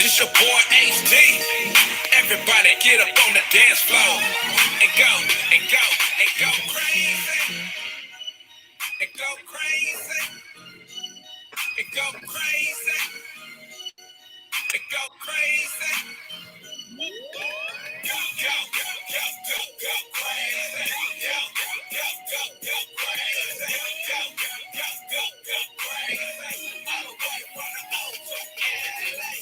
It's your boy HD. Everybody get up on the dance floor and go, and go, and go crazy. And go crazy. And go crazy. And go crazy. Go, go, go, go, go, go crazy. Go, go, go, go, go crazy. Go, go, go, go, go crazy. All the way from the O to LA.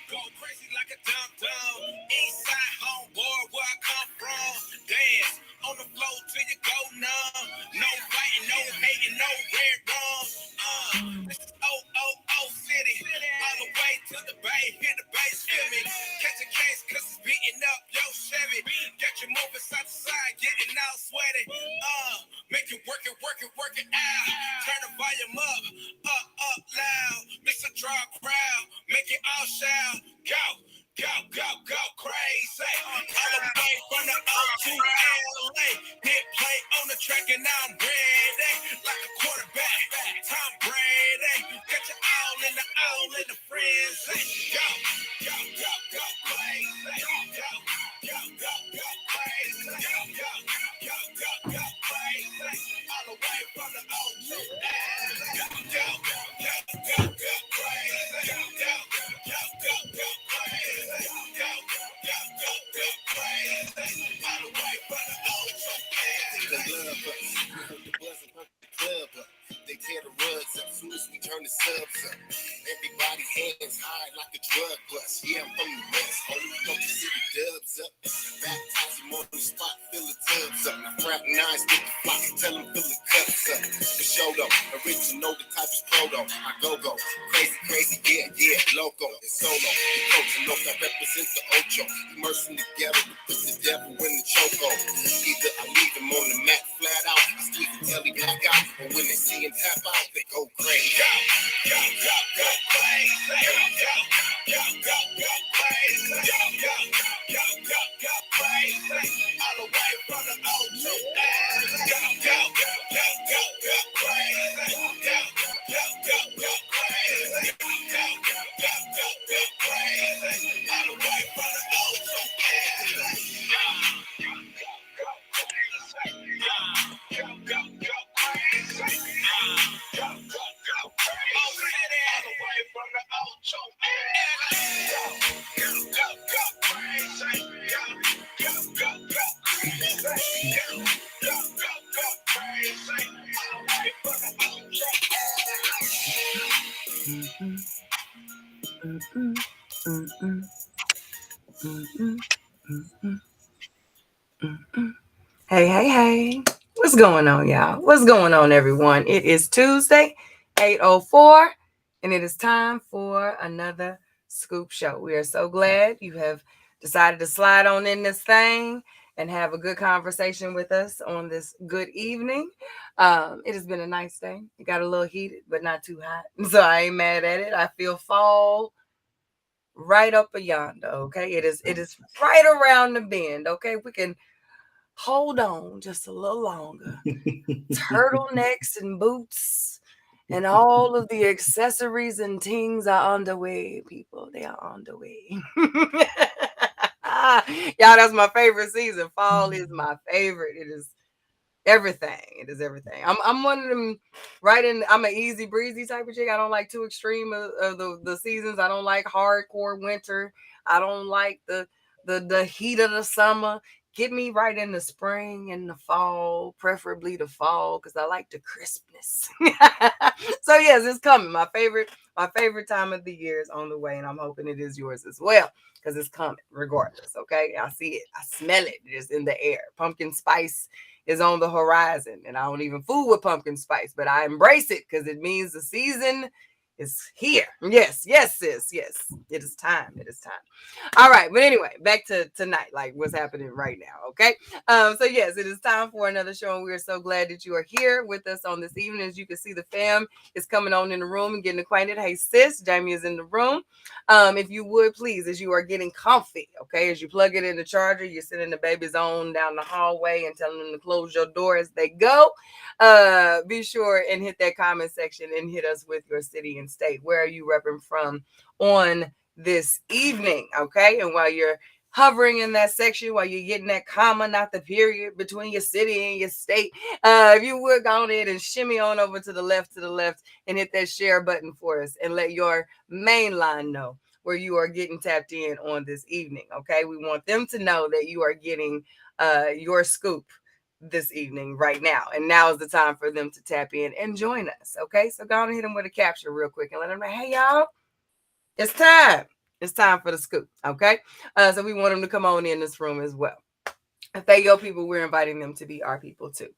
Go crazy like a dum-dum. East side homeboy, where I come from. Dance on the floor till you go numb. No fighting, no hating, no red rum. This is O City. All the way to the bay, hit the bass, feel me. Catch a case cause it's beating up your Chevy. Get you moving side to side, getting all sweaty. Make it work it, work it, work it out. Turn the volume up loud. Mix a draw crowd, make it all shout. Go, go, go, go crazy. All the way from the O to LA. Hit play on the track and I'm ready. Like a quarterback, Tom Brady. Get you all in the frenzy. Go, go, go, go crazy. Go, go, go, go crazy. Go, go, go, go, go crazy. All the way from the O to LA. Go, go, go, go, go crazy. Go, go, go, go, go crazy. Go, go, go, go crazy. All the way from the O to LA. The buzz and pump the club up. They tear the rugs up soon as we turn the subs up. Everybody hands high like a drug bust. Yeah, I'm from the West, homie. Don't you see the dubs up? Baptize him on the spot, fill the tubs up. Now frap nines with the flock, tell him fill the cups up. The show though, original, the type is proto. I go, crazy, yeah, loco and solo. The coach and look, I represent the Ocho. Immersing together to put the devil in the choco. Either I leave him on the mat flat out, I sleep until he black out, or when they see him tap out, they go crazy. Go, go, go, go crazy. Go, go, go, go, go crazy. Go, go, go, go, go crazy. All the way from the O to L. Go, go, go, go, go, go crazy. Go, go, go, go, go crazy. Go, go, go, go, go crazy. All the way from the O to L. Go, go, go crazy. Go, go, go crazy. All the way from the O to L. Go, go, go crazy. Go, go, go, go crazy. Go, go, go, go crazy. All the way from the O to L. Hey. What's going on, y'all? What's going on, everyone? It is Tuesday, 8:04, and it is time for another Scoop Show. We are so glad you have decided to slide on in this thing and have a good conversation with us on this good evening. It has been a nice day. It got a little heated, but not too hot, so I ain't mad at it. I feel fall right up yonder, okay? It is right around the bend, okay? We can hold on just a little longer. Turtlenecks and boots and all of the accessories and things are underway, people. They are underway. Y'all, that's my favorite season. Fall is my favorite. It is everything. It is everything. I'm one of them I'm an easy breezy type of chick. I don't like too extreme of the seasons. I don't like hardcore winter. I don't like the heat of the summer. Get me right in the spring and the fall, preferably the fall, because I like the crispness. So yes, it's coming. My favorite time of the year is on the way, and I'm hoping it is yours as well, because it's coming regardless. Okay, I see it, I smell it. It's in the air. Pumpkin spice is on the horizon, and I don't even fool with pumpkin spice, but I embrace it because it means the season is here. Yes, sis. Yes, it is time. It is time. All right, but anyway, back to tonight, like what's happening right now. Okay, so yes, it is time for another show, and we are so glad that you are here with us on this evening. As you can see, the fam is coming on in the room and getting acquainted. Hey, sis, Jamie is in the room. If you would please, as you are getting comfy, okay, as you plug it in the charger, you're sending the babies on down the hallway and telling them to close your door as they go. Be sure and hit that comment section and hit us with your city and state. Where are you repping from on this evening. Okay. And while you're hovering in that section, while you're getting that comma, not the period, between your city and your state, if you would go on it and shimmy on over to the left, and hit that share button for us and let your main line know where you are getting tapped in on this evening. Okay. We want them to know that you are getting your scoop this evening right now. And now is the time for them to tap in and join us. Okay. So go on and hit them with a capture real quick and let them know, hey, y'all, it's time. It's time for the scoop. Okay. So we want them to come on in this room as well. If they your people, we're inviting them to be our people too.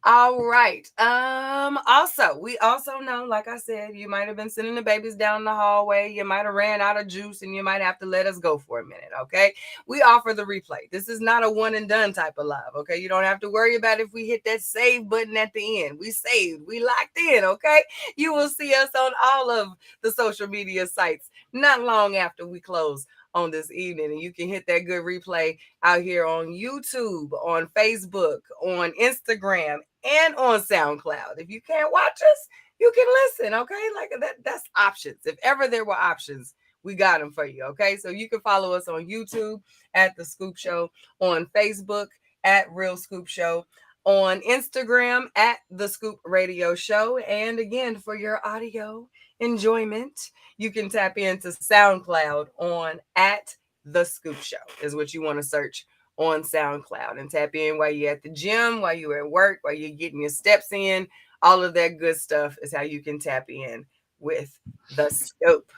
All right. Also, we also know, like I said, you might have been sending the babies down the hallway. You might have ran out of juice and you might have to let us go for a minute. Okay. We offer the replay. This is not a one and done type of live. Okay. You don't have to worry about if we hit that save button at the end. We saved, we locked in. Okay. You will see us on all of the social media sites not long after we close on this evening. And you can hit that good replay out here on YouTube, on Facebook, on Instagram, and on SoundCloud. If you can't watch us, you can listen, okay? Like that's options. If ever there were options, we got them for you, okay? So you can follow us on YouTube at The Scoop Show, on Facebook at Real Scoop Show, on Instagram at The Scoop Radio Show. And again, for your audio enjoyment, you can tap into SoundCloud on at The Scoop Show, is what you want to search on SoundCloud, and tap in while you're at the gym, while you're at work, while you're getting your steps in. All of that good stuff is how you can tap in with the scope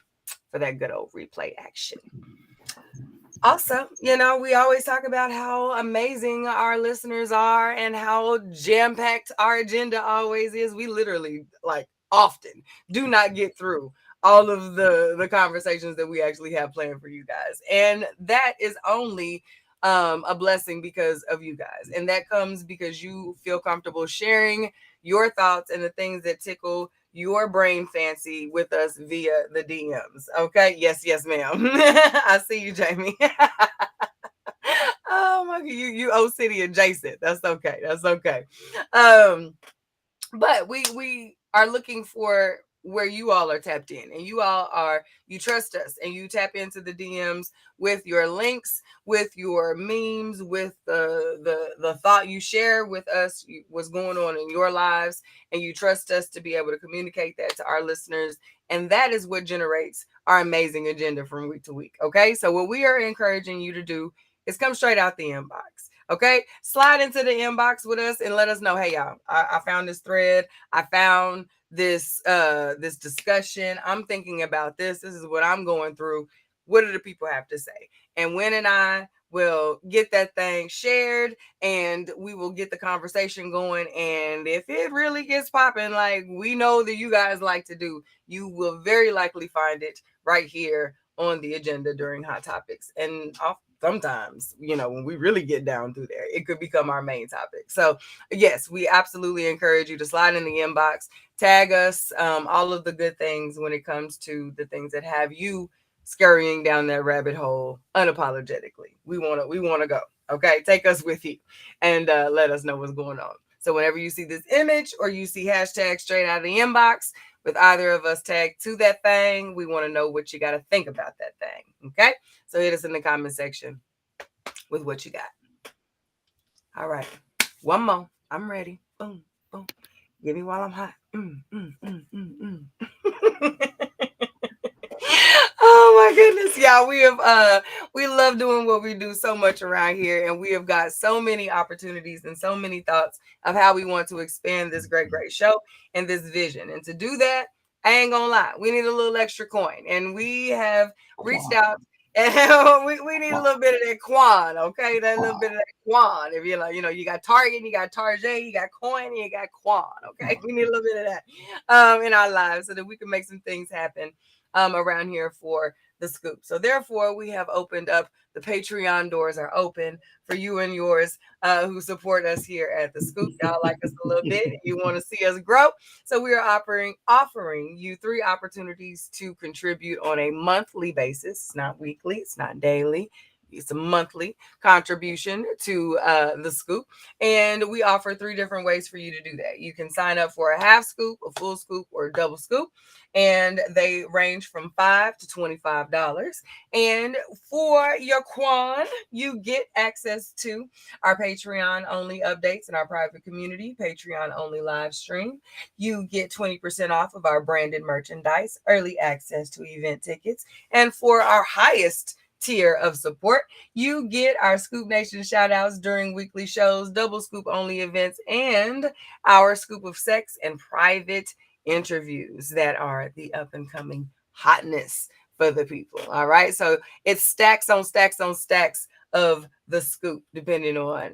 for that good old replay action. Also, we always talk about how amazing our listeners are and how jam-packed our agenda always is. We literally, like, often do not get through all of the conversations that we actually have planned for you guys. And that is only a blessing because of you guys. And that comes because you feel comfortable sharing your thoughts and the things that tickle your brain fancy with us via the DMs. Okay. Yes, ma'am. I see you, Jamie. Oh my God. You O City adjacent. That's okay. That's okay. Um, but we are looking for where you all are tapped in, and you trust us and you tap into the DMs with your links, with your memes, with the thought you share with us, what's going on in your lives, and you trust us to be able to communicate that to our listeners. And that is what generates our amazing agenda from week to week. Okay, so what we are encouraging you to do is come straight out the inbox. Okay, slide into the inbox with us and let us know, hey y'all, I found this thread, I found this discussion, I'm thinking about this is what I'm going through. What do the people have to say? And Win and I will get that thing shared, and we will get the conversation going. And if it really gets popping, like we know that you guys like to do, you will very likely find it right here on the agenda during Hot Topics. And sometimes, when we really get down through there, it could become our main topic. So yes, we absolutely encourage you to slide in the inbox, tag us, all of the good things when it comes to the things that have you scurrying down that rabbit hole unapologetically. We want to go. Okay, take us with you, and let us know what's going on. So whenever you see this image or you see hashtag straight out of the inbox with either of us tagged to that thing, we want to know what you got to think about that thing. Okay, so hit us in the comment section with what you got. All right, one more. I'm ready. Boom, boom. Get me while I'm hot. Oh my goodness, y'all. We love doing what we do so much around here, and we have got so many opportunities and so many thoughts of how we want to expand this great show and this vision. And to do that, I ain't gonna lie, we need a little extra coin. And we have reached out, and we need a little bit of that quan, okay? That little bit of that quan. If you're like, you got Target, you got Target, you got coin, and you got quan, okay? We need a little bit of that in our lives so that we can make some things happen around here for the scoop. So therefore, we have opened up, the Patreon doors are open for you and yours who support us here at the scoop. Y'all like us a little bit. You want to see us grow. So we are offering you 3 opportunities to contribute on a monthly basis. It's not weekly. It's not daily. It's a monthly contribution to the scoop. And we offer 3 different ways for you to do that. You can sign up for a half scoop, a full scoop, or a double scoop. And they range from $5 to $25. And for your Quan, you get access to our Patreon only updates in our private community, Patreon only live stream. You get 20% off of our branded merchandise, early access to event tickets. And for our highest tier of support, you get our Scoop Nation shout outs during weekly shows, double scoop only events, and our scoop of sex and private interviews that are the up and coming hotness for the people. All right. So it's stacks on stacks on stacks of the scoop, depending on,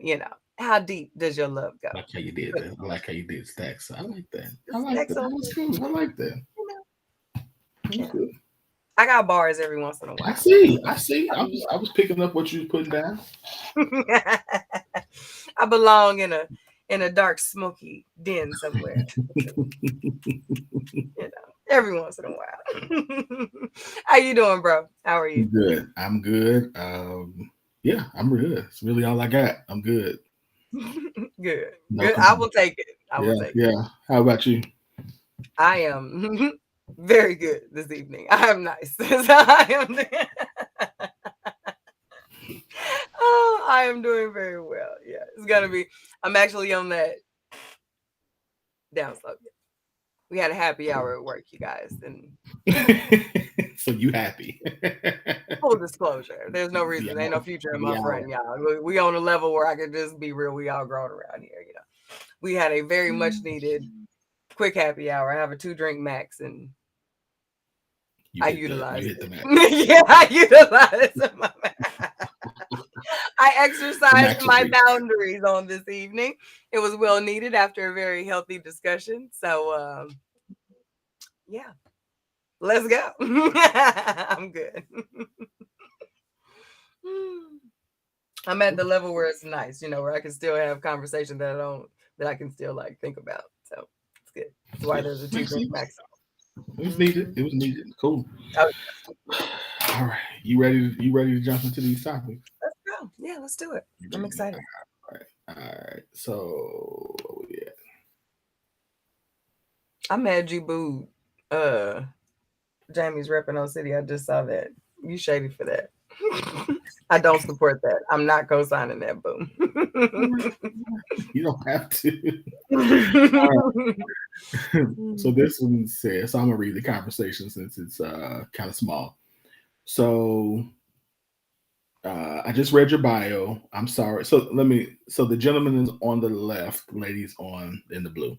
how deep does your love go? I like how you did that. I like how you did stacks. I like that. I like Stacks that. on That was cool. I like that. you know, That was yeah. good. I got bars every once in a I while. see. I see. I was picking up what you was putting down. I belong in a dark, smoky den somewhere. Every once in a while. How you doing, bro? How are you? Good. I'm good. Yeah, I'm good. It's really all I got. I'm good. Good. No Good. I complaints. will take it. I will Yeah, take it. yeah. How about you? I am very good this evening. I am nice. I am. Oh, I am doing very well. Yeah, it's gonna be. I'm actually on that down slope. We had a happy hour at work, you guys, and So you happy? full disclosure, there's no The reason, ain't no hour. future in my The friend, hour. y'all. We on a level where I could just be real. We all grown around here. We had a very much needed quick happy hour. I have a 2 drink max, and You I hit the you utilized hit the it. max. Yeah, I utilized my I The exercised max was my reached. boundaries on this evening. It was well needed after a very healthy discussion. So, yeah, let's go. I'm good. I'm at the level where it's nice, where I can still have conversation that I can still like think about. So it's good. That's why Yeah, there's a two makes drink sense. max. It was needed. Mm-hmm. It was needed. Cool. Oh, All right. You ready to jump into these topics? let's go. Yeah, let's do it. You I'm ready? excited. All right. All right. So yeah. I'm mad you booed uh Jamie's repping on City. I just saw that. You shady for that. I don't support that. I'm not co-signing that. Boom. All right. You don't have to. All right. So this one says, so I'm gonna read the conversation since it's kind of small. So I just read your bio. I'm sorry. So the gentleman is on the left, ladies on in the blue.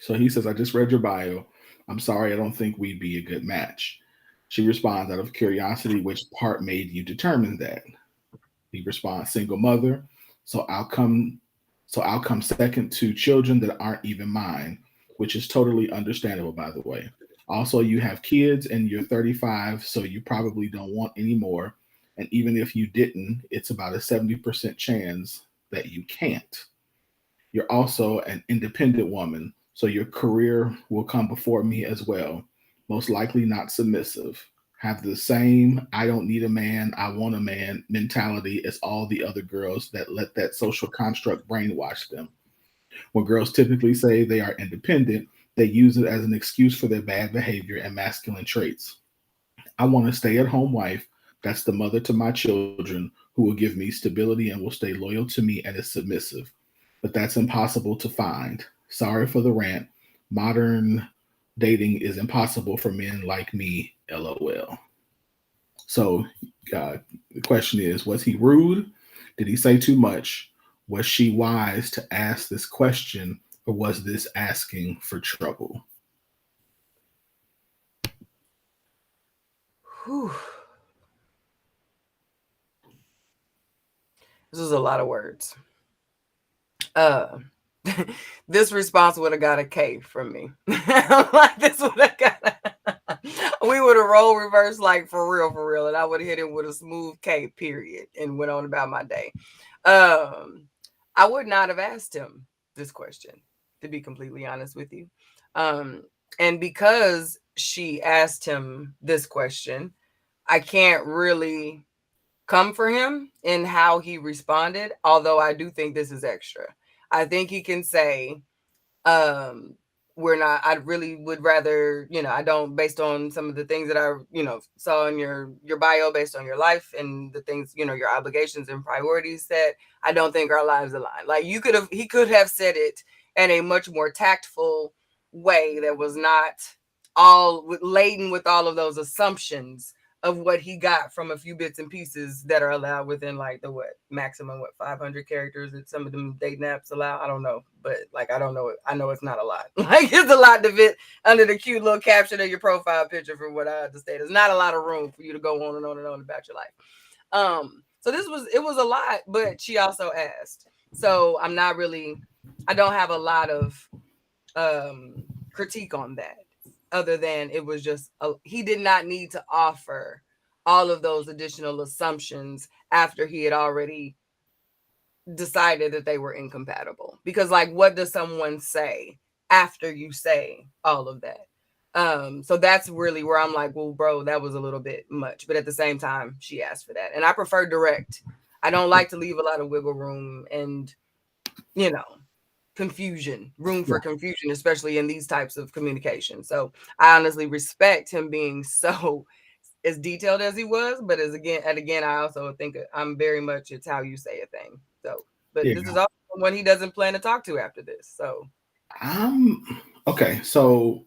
So he says, I just read your bio. I'm sorry, I don't think we'd be a good match. She responds, out of curiosity, which part made you determine that? He responds, single mother. So I'll come I'll come second to children that aren't even mine, which is totally understandable, by the way. Also, you have kids and you're 35, so you probably don't want any more. And even if you didn't, it's about a 70% chance that you can't. You're also an independent woman, so your career will come before me as well. Most likely not submissive. Have the same I don't need a man, I want a man mentality as all the other girls that let that social construct brainwash them. When girls typically say they are independent, they use it as an excuse for their bad behavior and masculine traits. I want a stay at home wife that's the mother to my children who will give me stability and will stay loyal to me and is submissive. But that's impossible to find. Sorry for the rant. Modern dating is impossible for men like me, lol. So the question is, was he rude? Did he say too much? Was she wise to ask this question, or was this asking for trouble? Whew. This is a lot of words. Uh, this response would have got a K from me. Like this would have got. We would have rolled reverse like for real, and I would have hit him with a smooth K. Period, and went on about my day. Um, I would not have asked him this question, to be completely honest with you. Um, and because she asked him this question, I can't really come for him in how he responded, although I do think this is extra. I think he can say, um we're not, I really would rather, I don't, based on some of the things that I, saw in your bio, based on your life and the things, your obligations and priorities set, I don't think our lives align. Like, he could have said it in a much more tactful way that was not all laden with all of those assumptions of what he got from a few bits and pieces that are allowed within, like, the maximum 500 characters that some of them dating apps allow. I don't know, but like, I don't know. I know it's not a lot. Like, it's a lot to fit under the cute little caption of your profile picture. From what I understand, there's not a lot of room for you to go on and on and on about your life. So it was a lot, but she also asked. So I don't have a lot of critique on that, other than it was just he did not need to offer all of those additional assumptions after he had already decided that they were incompatible. Because, like, what does someone say after you say all of that? So that's really where I'm like, well, bro, that was a little bit much. But at the same time, she asked for that, and I prefer direct. I don't like to leave a lot of wiggle room and, you know room for confusion, especially in these types of communication. So I honestly respect him being so as detailed as he was, but again, I also think I'm very much, it's how you say a thing. So, but Yeah. this is also one he doesn't plan to talk to after this. So Okay. So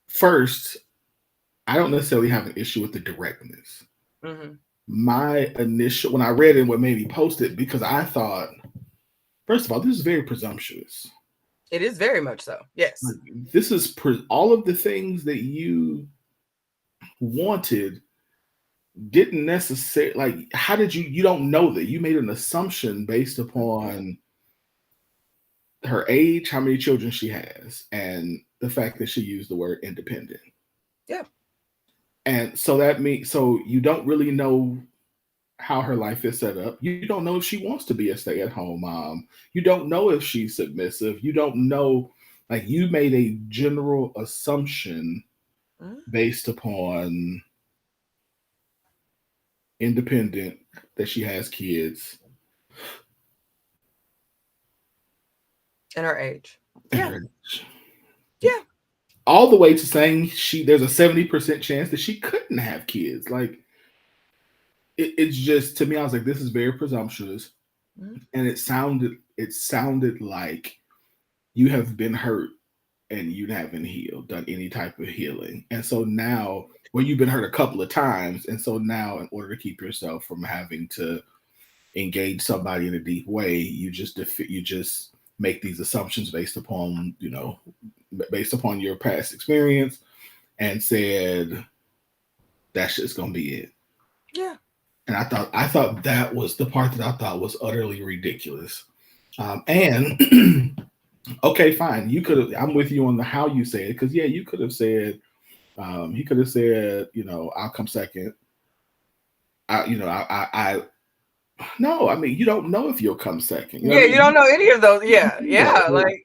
first, I don't necessarily have an issue with the directness. My initial, when I read it, what made me post it, because I thought, first of all, this is very presumptuous. It is very much so. Yes. This is all of the things that you wanted didn't necessarily, like, how did you don't know that you made an assumption based upon her age, how many children she has, and the fact that she used the word independent. Yeah. And so that means, so you don't really know how her life is set up. You don't know if she wants to be a stay-at-home mom. You don't know if she's submissive. You don't know, like, you made a general assumption based upon independent, that she has kids. And her age. And Yeah. her age. Yeah. All the way to saying there's a 70% chance that she couldn't have kids. Like, it's just, to me, I was like, this is very presumptuous. And it sounded like you have been hurt and you haven't healed, done any type of healing. And so now, well, you've been hurt a couple of times. And so now, in order to keep yourself from having to engage somebody in a deep way, you just make these assumptions based upon, based upon your past experience, and said that's just gonna be it. Yeah. And I thought that was the part that I thought was utterly ridiculous. And okay, fine. You could have. I'm with you on the how you say it, because yeah, you could have said. He could have said, I'll come second. I no, I mean, you don't know if you'll come second. You don't know any of those. Yeah, yeah, like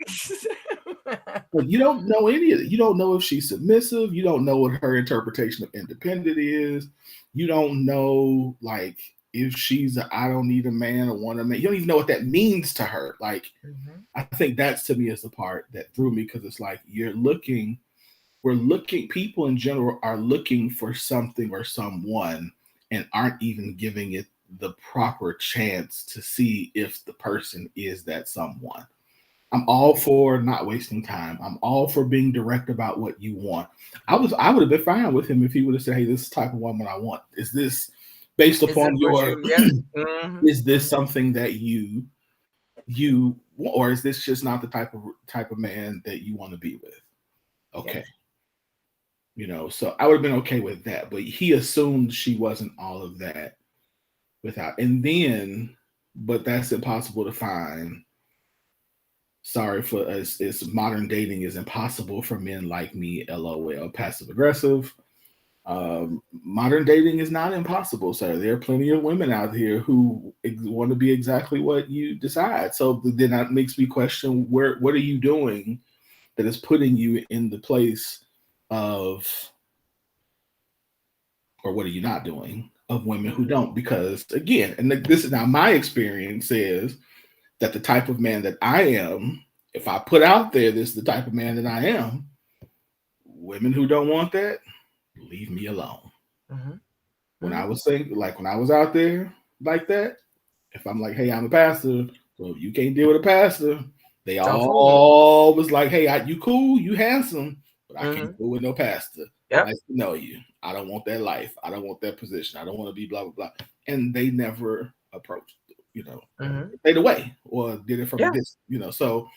but you don't know any of it. You don't know if she's submissive. You don't know what her interpretation of independent is. You don't know, like, if she's I don't need a man or want a man. You don't even know what that means to her. Like, I think that's, to me, is the part that threw me, because it's like people in general are looking for something or someone and aren't even giving it the proper chance to see if the person is that someone. I'm all for not wasting time. I'm all for being direct about what you want. I would have been fine with him if he would have said, hey, this is the type of woman I want. Is this based upon your is this something that you or is this just not the type of man that you want to be with? Okay. So I would have been okay with that, but he assumed she wasn't all of that without, and then, but that's impossible to find. Sorry for us. It's modern dating is impossible for men like me. LOL. Passive aggressive. Modern dating is not impossible, sir. There are plenty of women out here who want to be exactly what you decide. So then that makes me question, what are you doing that is putting you in the place of, or what are you not doing of women who don't. Because again, and this is now my experience says that the type of man that I am, if I put out there this is the type of man that I am, women who don't want that, leave me alone. Mm-hmm. When I Mm-hmm. was saying, like when I was out there like that, if I'm like, hey, I'm a pastor, so if you can't deal with a pastor, they Don't fool me. all was like, hey, you cool, you handsome, but I can't Mm-hmm. deal with no pastor. Yep. Nice to know you. I don't want that life. I don't want that position. I don't want to be blah blah blah. And they never approached, you know, Mm-hmm. stayed away or did it from a Yeah. distance, you know. So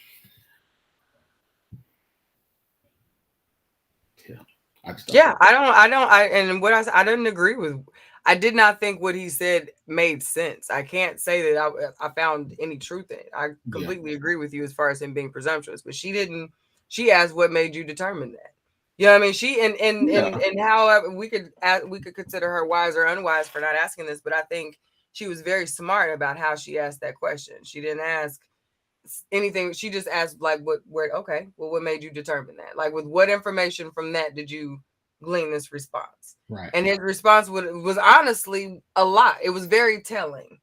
yeah, I just don't Yeah, think. and what I didn't agree with. I did not think what he said made sense. I can't say that I found any truth in it. I Yeah, completely agree with you as far as him being presumptuous, but she didn't. She asked, "What made you determine that?" You know what I mean? She yeah, and how we could consider her wise or unwise for not asking this, but I think she was very smart about how she asked that question. She didn't ask anything. She just asked like where okay, well, what made you determine that? Like with what information from that did you glean this response? right, And his response was honestly a lot. It was very telling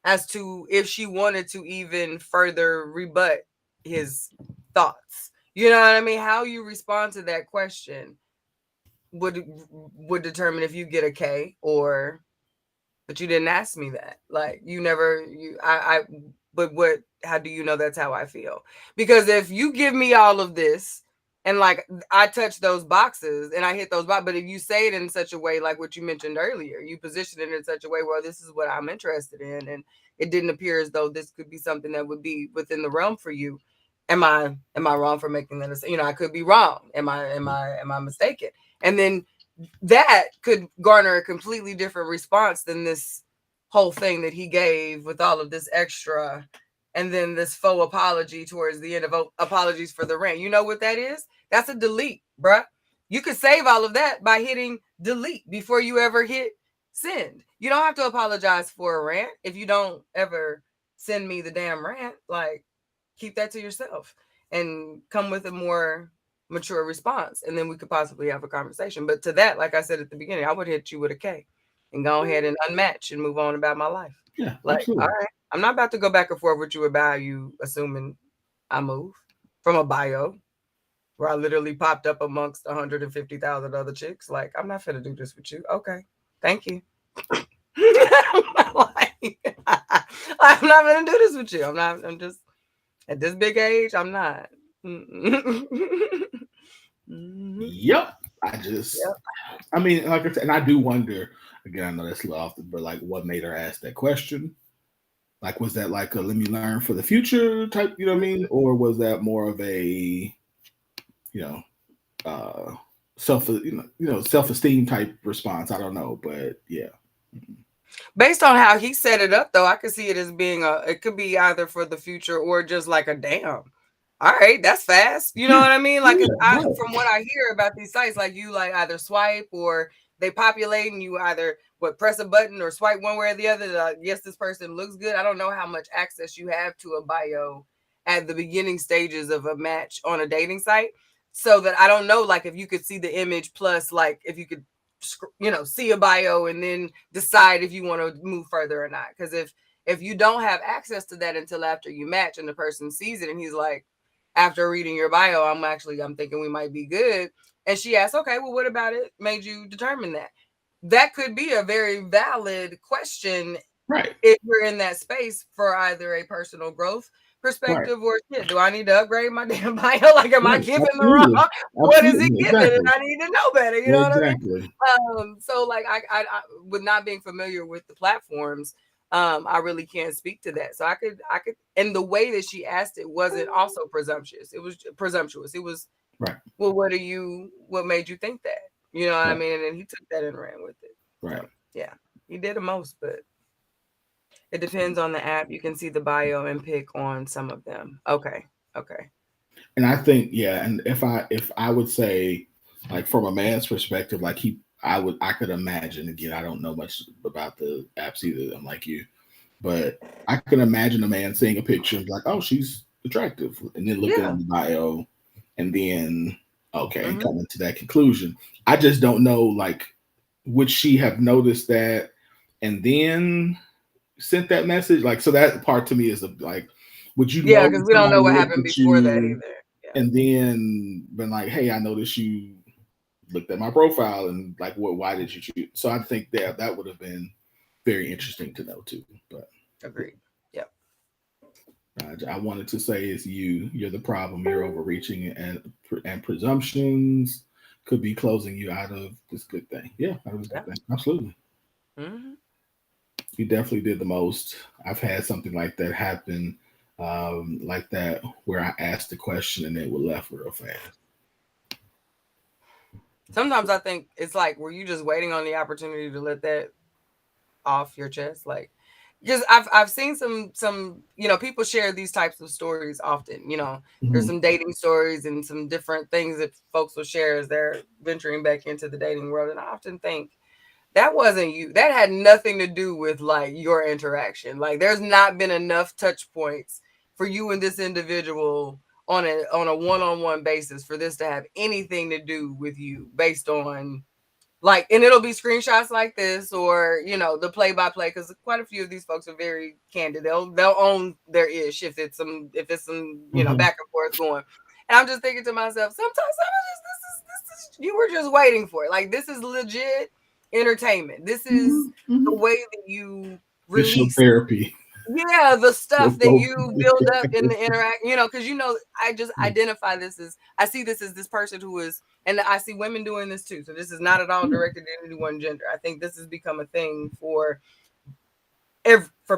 as to if she wanted to even further rebut his thoughts. You know what I mean? How you respond to that question would would determine if you get a K or but you didn't ask me that. Like you never you I but what how do you know that's how I feel? Because if you give me all of this and like I touch those boxes and I hit those boxes, but if you say it in such a way like what you mentioned earlier, you position it in such a way where this is what I'm interested in and it didn't appear as though this could be something that would be within the realm for you. Am I wrong for making that? I could be wrong. Am I mistaken? And then that could garner a completely different response than this whole thing that he gave with all of this extra and then this faux apology towards the end of apologies for the rant. You know what that is? That's a delete, bruh. You could save all of that by hitting delete before you ever hit send. You don't have to apologize for a rant if you don't ever send me the damn rant. Like, keep that to yourself and come with a more mature response, and then we could possibly have a conversation. But to that, like I said at the beginning, I would hit you with a K and go ahead and unmatch and move on about my life. yeah, Like, all absolutely. right, I'm not about to go back and forth with you about you assuming I move from a bio where I literally popped up amongst 150,000 other chicks. Like, I'm not finna do this with you. Okay, thank you. I'm not gonna do this with you. I'm not. I'm just at this big age. I'm not. Mhm. Yep. I just, Yep. I mean, like I said, and I do wonder. Again, I know that's a little often, but like, what made her ask that question? Like, was that like a let me learn for the future type? You know what I mean? Or was that more of a, you know, uh, self esteem type response? I don't know, but yeah, Based on how he set it up, though, I could see it as being it could be either for the future or just like a damn. All right, that's fast. You know yeah, what I mean? Like, 'cause yeah, right, from what I hear about these sites, like you like either swipe or they populate and you either press a button or swipe one way or the other. Like, yes, this person looks good. I don't know how much access you have to a bio at the beginning stages of a match on a dating site, so that I don't know, like if you could see the image plus, like if you could see a bio and then decide if you want to move further or not. Because if you don't have access to that until after you match and the person sees it and he's like, after reading your bio, I'm thinking we might be good. And she asks, okay, well, what about it made you determine that? That could be a very valid question right, if you're in that space for either a personal growth right, perspective or shit. Do I need to upgrade my damn bio? Like, am I right. giving the wrong? Absolutely, What is it absolutely, giving? And exactly, I need to know better. You know what I mean? exactly. So like I with not being familiar with the platforms, I really can't speak to that. So I could and the way that she asked it wasn't also presumptuous. It was presumptuous. It was, Right, well, what made you think that? You know what I right, mean? And then he took that and ran with it. right. So yeah, he did the most, but it depends on the app. You can see the bio and pick on some of them. Okay. Okay. And I think, yeah, and if I would say, like from a man's perspective, like I could imagine. Again, I don't know much about the apps either. I'm like you, but I can imagine a man seeing a picture and be like, oh, she's attractive, and then looking Yeah. in the bio, and then okay, Mm-hmm. coming to that conclusion. I just don't know, like, would she have noticed that? and then sent that message. Like, so that part to me is like, would you Yeah, know because that we don't know somebody what looked happened at before that you either. Yeah, and then been like, hey, I noticed you looked at my profile and like, what? Why did you choose? So I think that would have been very interesting to know too. But agreed. Yep. I wanted to say is you're the problem. You're overreaching and presumptions could be closing you out of this good thing. Yeah, that was a Yeah. good thing. Absolutely. Hmm. You definitely did the most. I've had something like that happen, like that, where I asked the question and it was left real fast. Sometimes I think it's like, were you just waiting on the opportunity to let that off your chest? Like, because I've seen some people share these types of stories often. There's Mhm. some dating stories and some different things that folks will share as they're venturing back into the dating world, and I often think that wasn't you. That had nothing to do with like your interaction. Like, there's not been enough touch points for you and this individual on a one-on-one basis for this to have anything to do with you based on like, and it'll be screenshots like this, or the play-by-play, because quite a few of these folks are very candid. They'll own their ish if it's some Mhm. back and forth going. And I'm just thinking to myself, sometimes some of this is you were just waiting for it. Like, this is legit entertainment. This is Mhm. Mhm. the way that you It's your release, therapy. yeah, the Your stuff that folk- you build up in the interact, because I just identify this as, I see this as this person who is, and I see women doing this too. So this is not at all directed at any one gender. I think this has become a thing for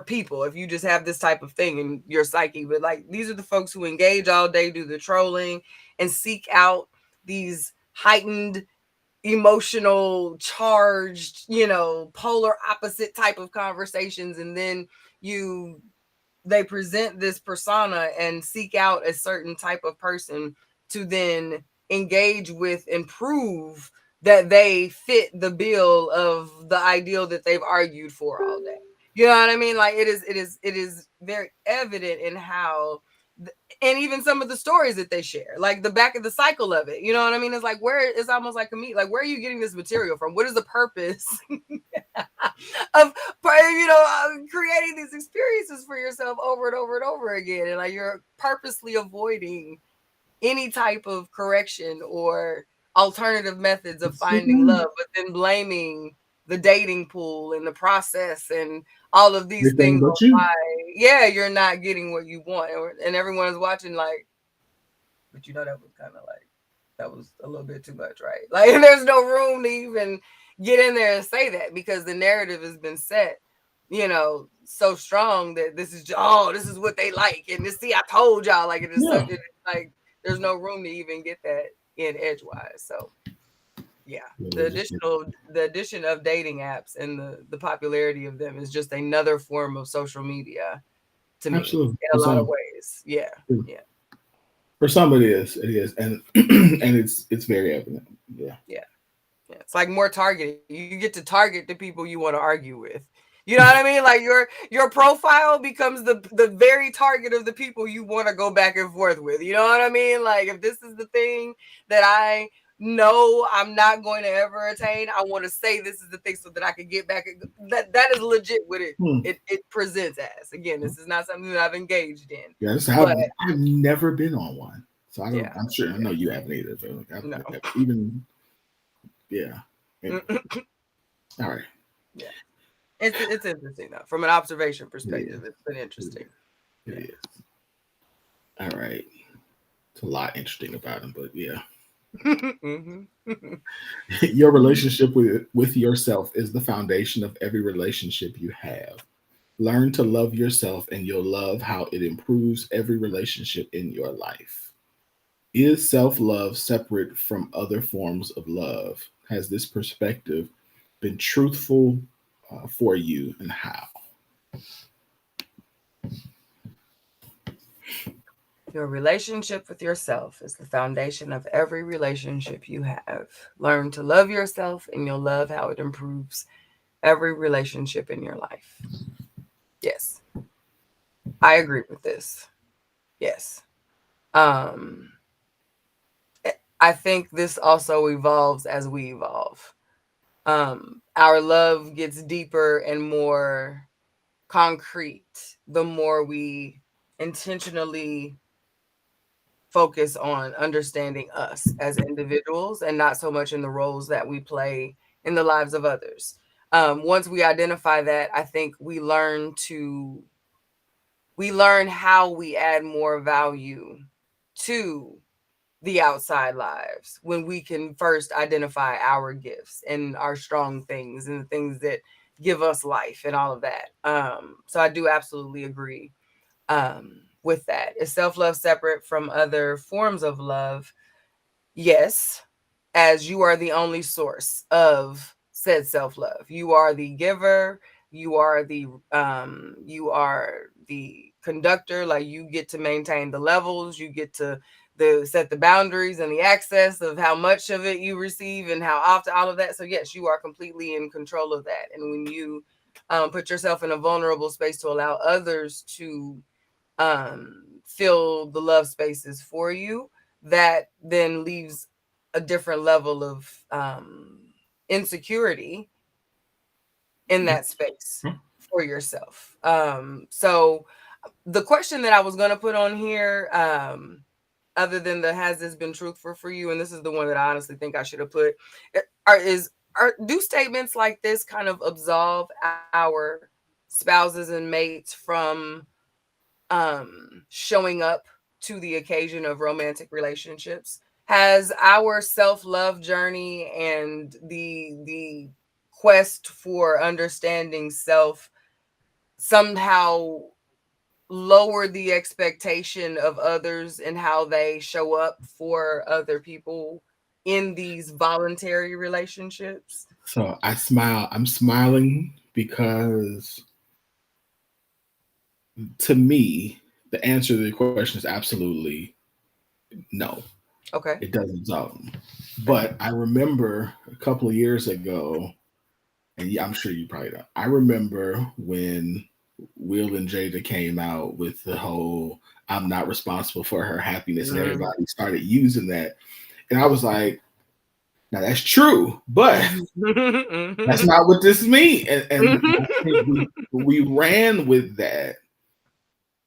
people. If you just have this type of thing in your psyche, but like, these are the folks who engage all day, do the trolling, and seek out these heightened emotional charged polar opposite type of conversations, and then you they present this persona and seek out a certain type of person to then engage with and prove that they fit the bill of the ideal that they've argued for all day. You know what I mean? Like, it is very evident in how and even some of the stories that they share, like the back of the cycle of it. You know what I mean? It's like, where it's almost like a meet, like, where are you getting this material from? What is the purpose of creating these experiences for yourself over and over and over again, and like, you're purposely avoiding any type of correction or alternative methods of finding love, but then blaming the dating pool and the process and all of these Everything things on but you. why, yeah, you're not getting what you want, and everyone's watching like, but that was kind of like, that was a little bit too much, right? Like, there's no room to even get in there and say that, because the narrative has been set, so strong that this is what they like, and this, see, I told y'all, like, it is such, Yeah. it's like there's no room to even get that in edgewise. So yeah, Yeah, the addition of dating apps and the popularity of them is just another form of social media to me absolutely. in a lot of ways. Yeah, yeah, For some it is, and and it's very evident. Yeah. yeah. Yeah, it's like more targeted. You get to target the people you want to argue with. You know what I mean? Like, your profile becomes the very target of the people you want to go back and forth with. You know what I mean? Like, if this is the thing that I know I'm not going to ever attain, I want to say this is the thing so that I can get back. That is legit what it Hmm. it it presents as. Again, this is not something that I've engaged in, Yeah, but I've never been on one, so I don't. yeah, I'm sure I yeah, know you haven't either. But like, no. even yeah. Anyway, all right. Yeah. It's interesting though. From an observation It perspective, is. it's been It is. interesting. It Yeah. is. All right. It's a lot interesting about him, but yeah. Hmm. Your relationship with yourself is the foundation of every relationship you have. Learn to love yourself, and you'll love how it improves every relationship in your life. Is self love separate from other forms of love? Has this perspective been truthful for you, and how? Your relationship with yourself is the foundation of every relationship you have. Learn to love yourself, and you'll love how it improves every relationship in your life. Yes, I agree with this. Yes. Um, I think this also evolves as we evolve. Our love gets deeper and more concrete the more we intentionally focus on understanding us as individuals and not so much in the roles that we play in the lives of others. Once we identify that, I think we learn how we add more value to the outside lives when we can first identify our gifts and our strong things and the things that give us life and all of that. So I do absolutely agree with that. Is self-love separate from other forms of love? Yes, as you are the only source of said self-love. You are the giver, you are the conductor, like you get to maintain the levels, you get to set the boundaries and the access of how much of it you receive and how often, all of that. So yes, you are completely in control of that. And when you put yourself in a vulnerable space to allow others to fill the love spaces for you, that then leaves a different level of insecurity in Yeah. that space for yourself. So the question that I was going to put on here, other than the has this been truthful for you, and this is the one that I honestly think I should have put, do statements like this kind of absolve our spouses and mates from showing up to the occasion of romantic relationships? Has our self-love journey and the quest for understanding self somehow lowered the expectation of others and how they show up for other people in these voluntary relationships? So I smile. I'm smiling because to me, the answer to the question is absolutely no. Okay. It doesn't zone. Okay. But I remember a couple of years ago, and yeah, I'm sure you probably don't. I remember when Will and Jada came out with the whole "I'm not responsible for her happiness," and Mhm. everybody started using that, and I was like, "Now that's true, but that's not what this means." And I think we ran with that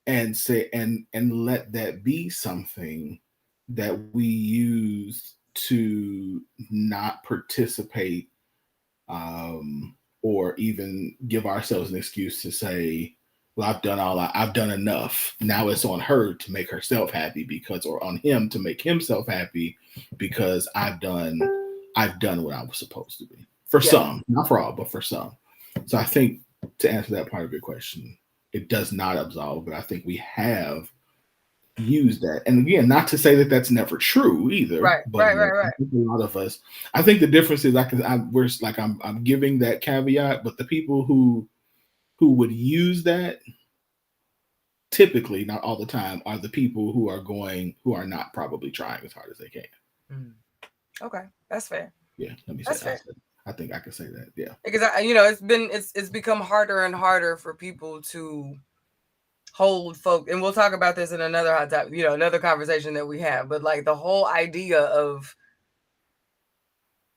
and say and let that be something that we use to not participate, um, or even give ourselves an excuse to say, "Well, I've done enough. Now it's on her to make herself happy because, or on him to make himself happy because I've done what I was supposed to be." For Yeah. some, not for all, but for some. So I think to answer that part of your question, it does not absolve, but I think we have use that. And again, not to say that that's never true either, Right, but right, right, I right. think a lot of us. I think the difference is I'm giving that caveat, but the people who would use that typically, not all the time, are the people who are not probably trying as hard as they can. Mm. Okay, that's fair. Yeah, let me say. That's fair. I think I can say that. Yeah, Because it's become harder and harder for people to hold folk, and we'll talk about this in another hot topic, another conversation that we have. But like the whole idea of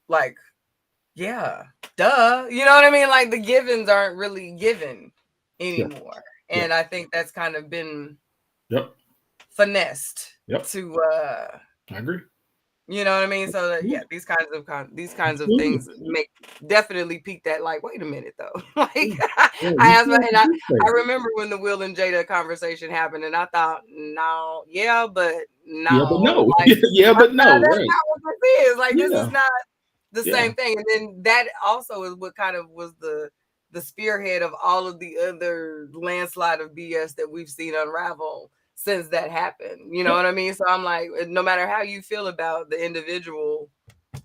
like, yeah, duh, you know what I mean? Like the givens aren't really given yeah, anymore, yeah. and I think that's kind of been Yep, finessed yep. to I agree. you know what I mean? So that, yeah, these kinds of things make definitely peak that like, wait a minute though. Like Yeah, I we asked my, still and have to I say remember when the Will and Jada conversation happened and I thought, no, yeah, but yeah, but no. no, Like yeah, but no, that's right? not what this is. Like this is Yeah, not the yeah. same thing. And then that also is what kind of was the spearhead of all of the other landslide of BS that we've seen unravel since that happened. You know Yep. what I mean? So I'm like, no matter how you feel about the individual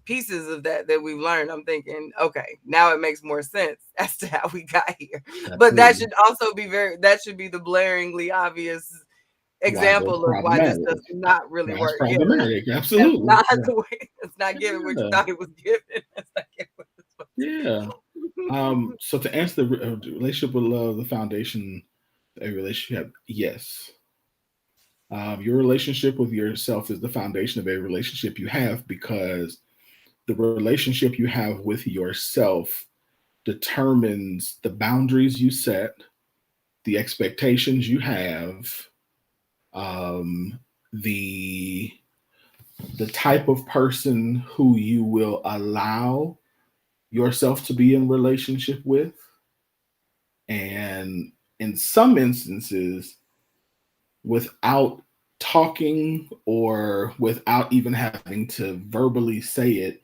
pieces of that we've learned, I'm thinking, okay, now it makes more sense as to how we got here. But that Absolutely. should also be that should be the blaringly obvious Why that's example of why this problematic. does not really Why it's work. Yeah, problematic. that's Absolutely. not the way. It's not giving what you Yeah. thought it was given. It's not giving what it's supposed Yeah. to. So to answer the relationship with love, the foundation of a relationship, yes. Your relationship with yourself is the foundation of a relationship you have because the relationship you have with yourself determines the boundaries you set, the expectations you have, um, the the type of person who you will allow yourself to be in relationship with, and in some instances, without talking or without even having to verbally say it,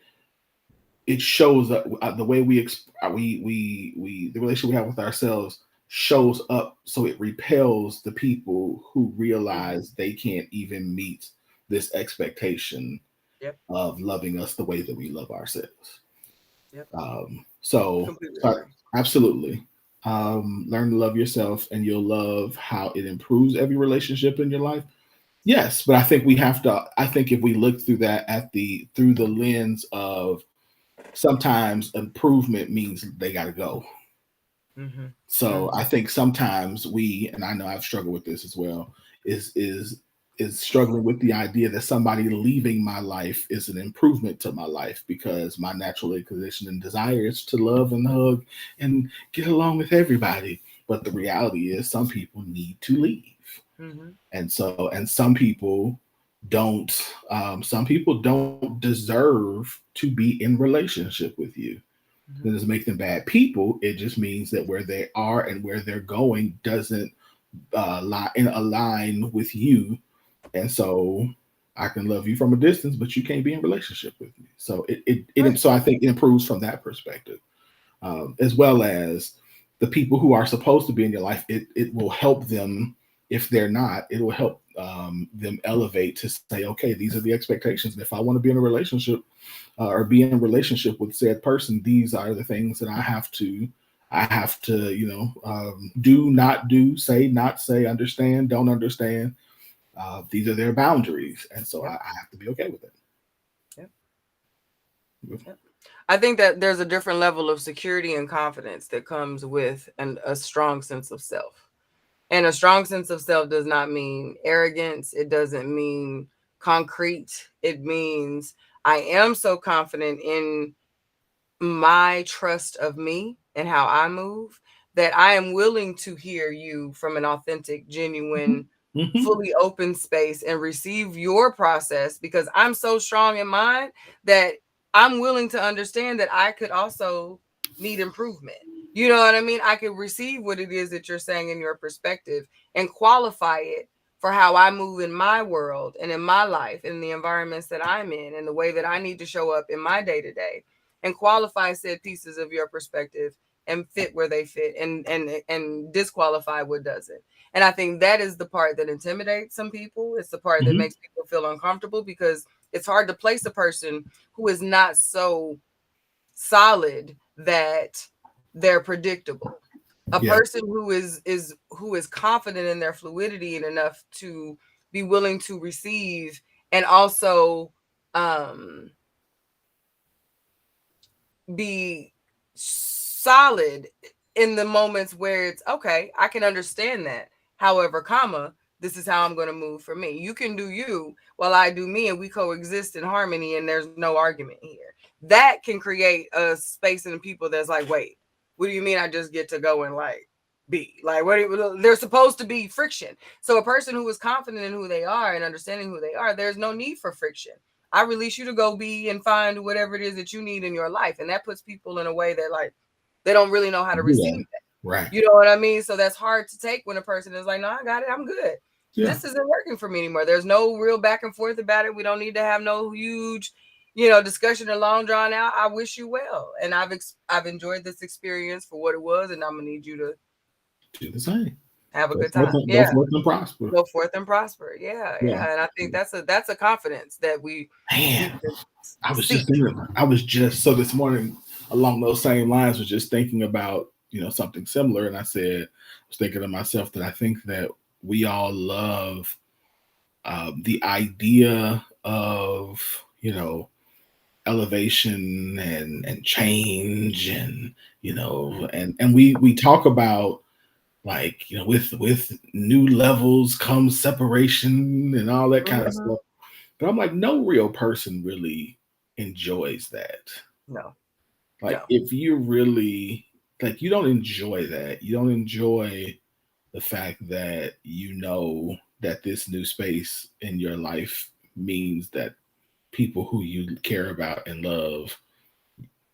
it shows up. The way we the relationship we have with ourselves shows up, so it repels the people who Mhm. realize they can't even meet this expectation Yep. of loving us the way that we love ourselves. Yep. Completely So agree. absolutely, learn to love yourself, and you'll love how it improves every relationship in your life. Yes, but I think we have to. I think if we look through that at the through the lens of sometimes improvement means they got to go. Hmm. So Hmm. I think sometimes we, and I know I've struggled with this as well, is is is struggling with the idea that somebody leaving my life is an improvement to my life, because my natural inclination and desire is to love and hug and get along with everybody. But the reality is some people need to leave. Hmm. And some people don't deserve to be in relationship with you. That Hmm. doesn't make them bad people. It just means that where they are and where they're going doesn't align with you. And so I can love you from a distance, but you can't be in relationship with me. So Right. so I think it improves from that perspective, as well as the people who are supposed to be in your life. It will help them. If they're not, it will help them elevate to say, okay, these are the expectations, and if I want to be in a relationship, or be in a relationship with said person, these are the things that I have to, do, not do, say, not say, understand, don't understand. These are their boundaries, and so I, Yep. I have to be okay with it. Yep. Yep. I think that there's a different level of security and confidence that comes with a strong sense of self. And a strong sense of self does not mean arrogance. It doesn't mean concrete. It means I am so confident in my trust of me and how I move that I am willing to hear you from an authentic, genuine, Mm-hmm. fully open space and receive your process, because I'm so strong in mine that I'm willing to understand that I could also need improvement. You know what I mean? I could receive what it is that you're saying in your perspective and qualify it for how I move in my world and in my life, in the environments that I'm in, and the way that I need to show up in my day to day, and qualify said pieces of your perspective and fit where they fit, and disqualify what doesn't. And I think that is the part that intimidates some people. It's the part that Mm-hmm. makes people feel uncomfortable, because it's hard to place a person who is not so solid that they're predictable. A Yeah. person who is confident in their fluidity and enough to be willing to receive, and also um be solid in the moments where it's okay, I can understand that. However, comma, this is how I'm going to move for me. You can do you while I do me, and we coexist in harmony, and there's no argument here. That can create a space in the people that's like, wait, what do you mean I just get to go and like be like there's supposed to be friction. So a person who is confident in who they are and understanding who they are, there's no need for friction. I release you to go be and find whatever it is that you need in your life. And that puts people in a way that like they don't really know how to Do receive that. that. Right. You know what I mean? So that's hard to take when a person is like, no, I got it. I'm good. Yeah. This isn't working for me anymore. There's no real back and forth about it. We don't need to have no huge, discussion or long drawn out. I wish you well. And I've enjoyed this experience for what it was. And I'm going to need you to Do the same. have a Go good forth time. and, go Yeah. forth and prosper. Go forth and prosper. Yeah. Yeah. Yeah. And I think that's a confidence that we need Man, to I was just seek. thinking. I was just so this morning along those same lines. Was just thinking about something similar, and I was thinking to myself that I think that we all love the idea of elevation and change, and we talk about, like, with new levels comes separation and all that kind of Mhm. stuff. But I'm like, no real person really enjoys that. No, Like no. if you really like you don't enjoy that. You don't enjoy the fact that you know that this new space in your life means that people who you care about and love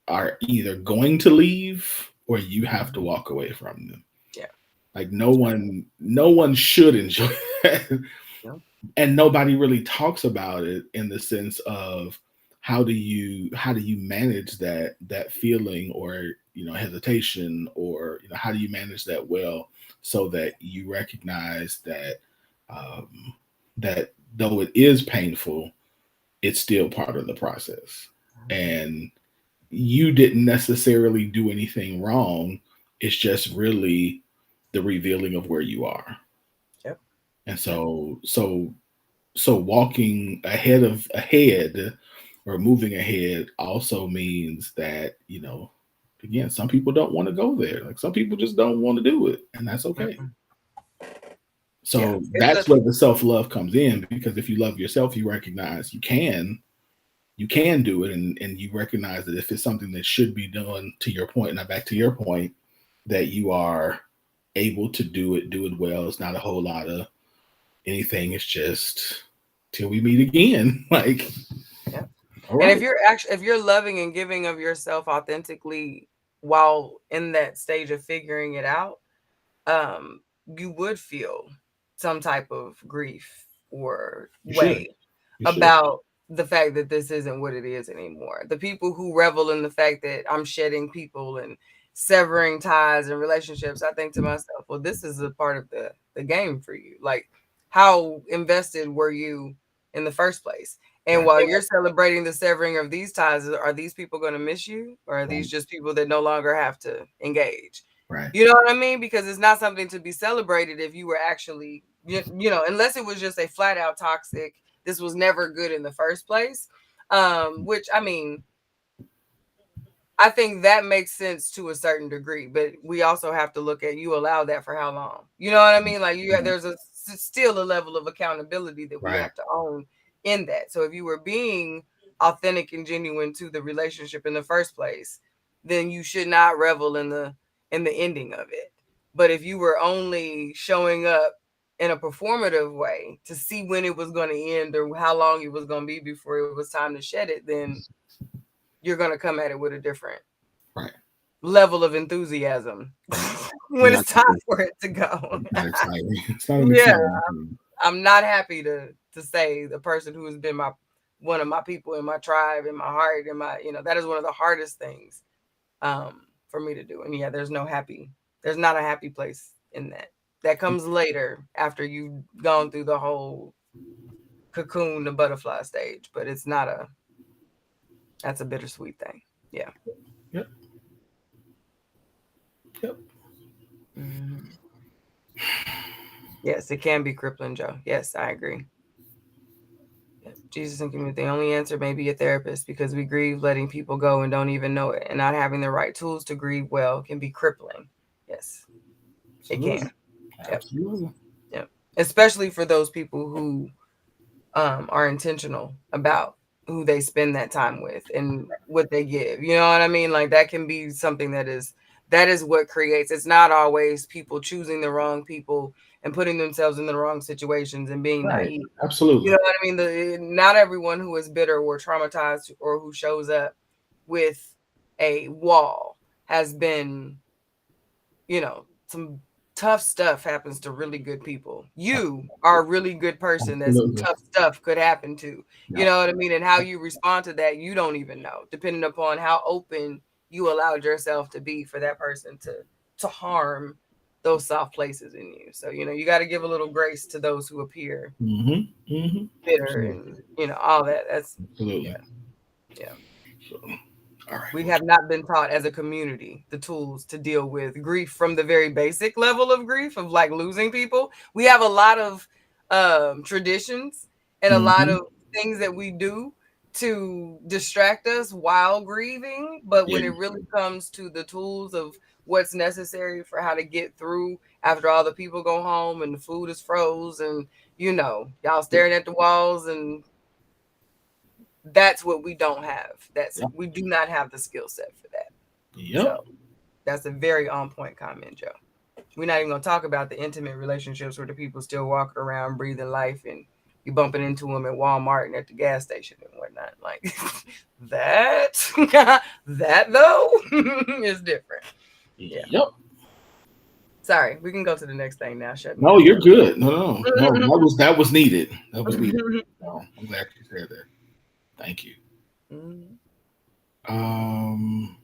are either going to leave or you have to walk away from them. Yeah. Like no one should enjoy that. No. And nobody really talks about it in the sense of how do you manage that feeling or hesitation or how do you manage that well so that you recognize that um, that though it is painful it's still part of the process and you didn't necessarily do anything wrong. It's just really the revealing of where you are. Yep. And Yep. so walking ahead or moving ahead also means that, again, some people don't want to go there. Like some people just don't want to do it, and that's okay. Mm-mm. Yeah. So It's a that's where the self-love comes in because if you love yourself, you recognize you can do it and you recognize that if it's something that should be done to your point, now back to your point, that you are able to do it well. It's not a whole lot of anything. It's just till we meet again. Like, yeah. all And right, if you're loving and giving of yourself authentically while in that stage of figuring it out, um, you would feel some type of grief or you should. way You should. about the fact that this isn't what it is anymore. The people who revel in the fact that I'm shedding people and severing ties and relationships, I think to myself, well, this is a part of the game for you. Like, how invested were you in the first place? And Right. while you're celebrating the severing of these ties, are these people going to miss you? Or are Right. these just people that no longer have to engage? Right. You know what I mean? Because it's not something to be celebrated if you were actually, unless it was just a flat out toxic, this was never good in the first place. Which I mean, I think that makes sense to a certain degree, but we also have to look at you allow that for how long. You know what I mean? Like Right. there's still a level of accountability that we Right. have to own in that. So if you were being authentic and genuine to the relationship in the first place, then you should not revel in the ending of it. But if you were only showing up in a performative way to see when it was going to end or how long it was going to be before it was time to shed it, then you're going to come at it with a different Right. level of enthusiasm when Not, it's time for it to go. not exciting. It's not an Yeah, exciting thing. I'm not happy to say the person who has been my one of my people in my tribe, in my heart, in my that is one of the hardest things um for me to do. And yeah, there's not a happy place in that. That comes later after you've gone through the whole cocoon the butterfly stage, but it's not a that's a bittersweet thing. Yeah. Yep. Yep. Mhm. Yes, it can be crippling, Joe. Yes, I agree. Yeah. Jesus and community. The only answer may be a therapist because we grieve letting people go and don't even know it. And not having the right tools to grieve well can be crippling. Yes, it can. Absolutely. Yep. Absolutely. Yep. Especially for those people who are intentional about who they spend that time with and what they give. You know what I mean? Like that can be something that is what creates. It's not always people choosing the wrong people and putting themselves in the wrong situations and being Right. naive. You Absolutely. know what I mean? Not everyone who is bitter or traumatized or who shows up with a wall has been, some tough stuff happens to really good people. You are a really good person that some Absolutely. tough stuff could happen to. You Yeah. know what I mean? And how you respond to that, you don't even know, depending upon how open you allowed yourself to be for that person to harm those soft places in you. So, you got to give a little grace to those who appear Mm-hmm. Mm-hmm. bitter Absolutely. and all that. That's yeah, Absolutely. yeah. So, all right. We Well, have not been taught as a community the tools to deal with grief from the very basic level of grief of like losing people. We have a lot of traditions and a lot mm-hmm. of things that we do to distract us while grieving, but when Yeah. it really comes to the tools of what's necessary for how to get through after all the people go home and the food is froze and y'all Yeah. staring at the walls and that's what we don't have. That's Yep. we do not have the skill set for that. So Yep. that's a very on point comment, Joe. We're not even gonna talk about the intimate relationships where the people still walking around breathing life and you bumping into them at Walmart and at the gas station and whatnot. Like that, that though is different. Yeah. Yep. Sorry, we can go to the next thing now. Shut me No, up. you're good. No, no, no. That was needed. That was needed. No, I'm glad you said that. Thank you. Um,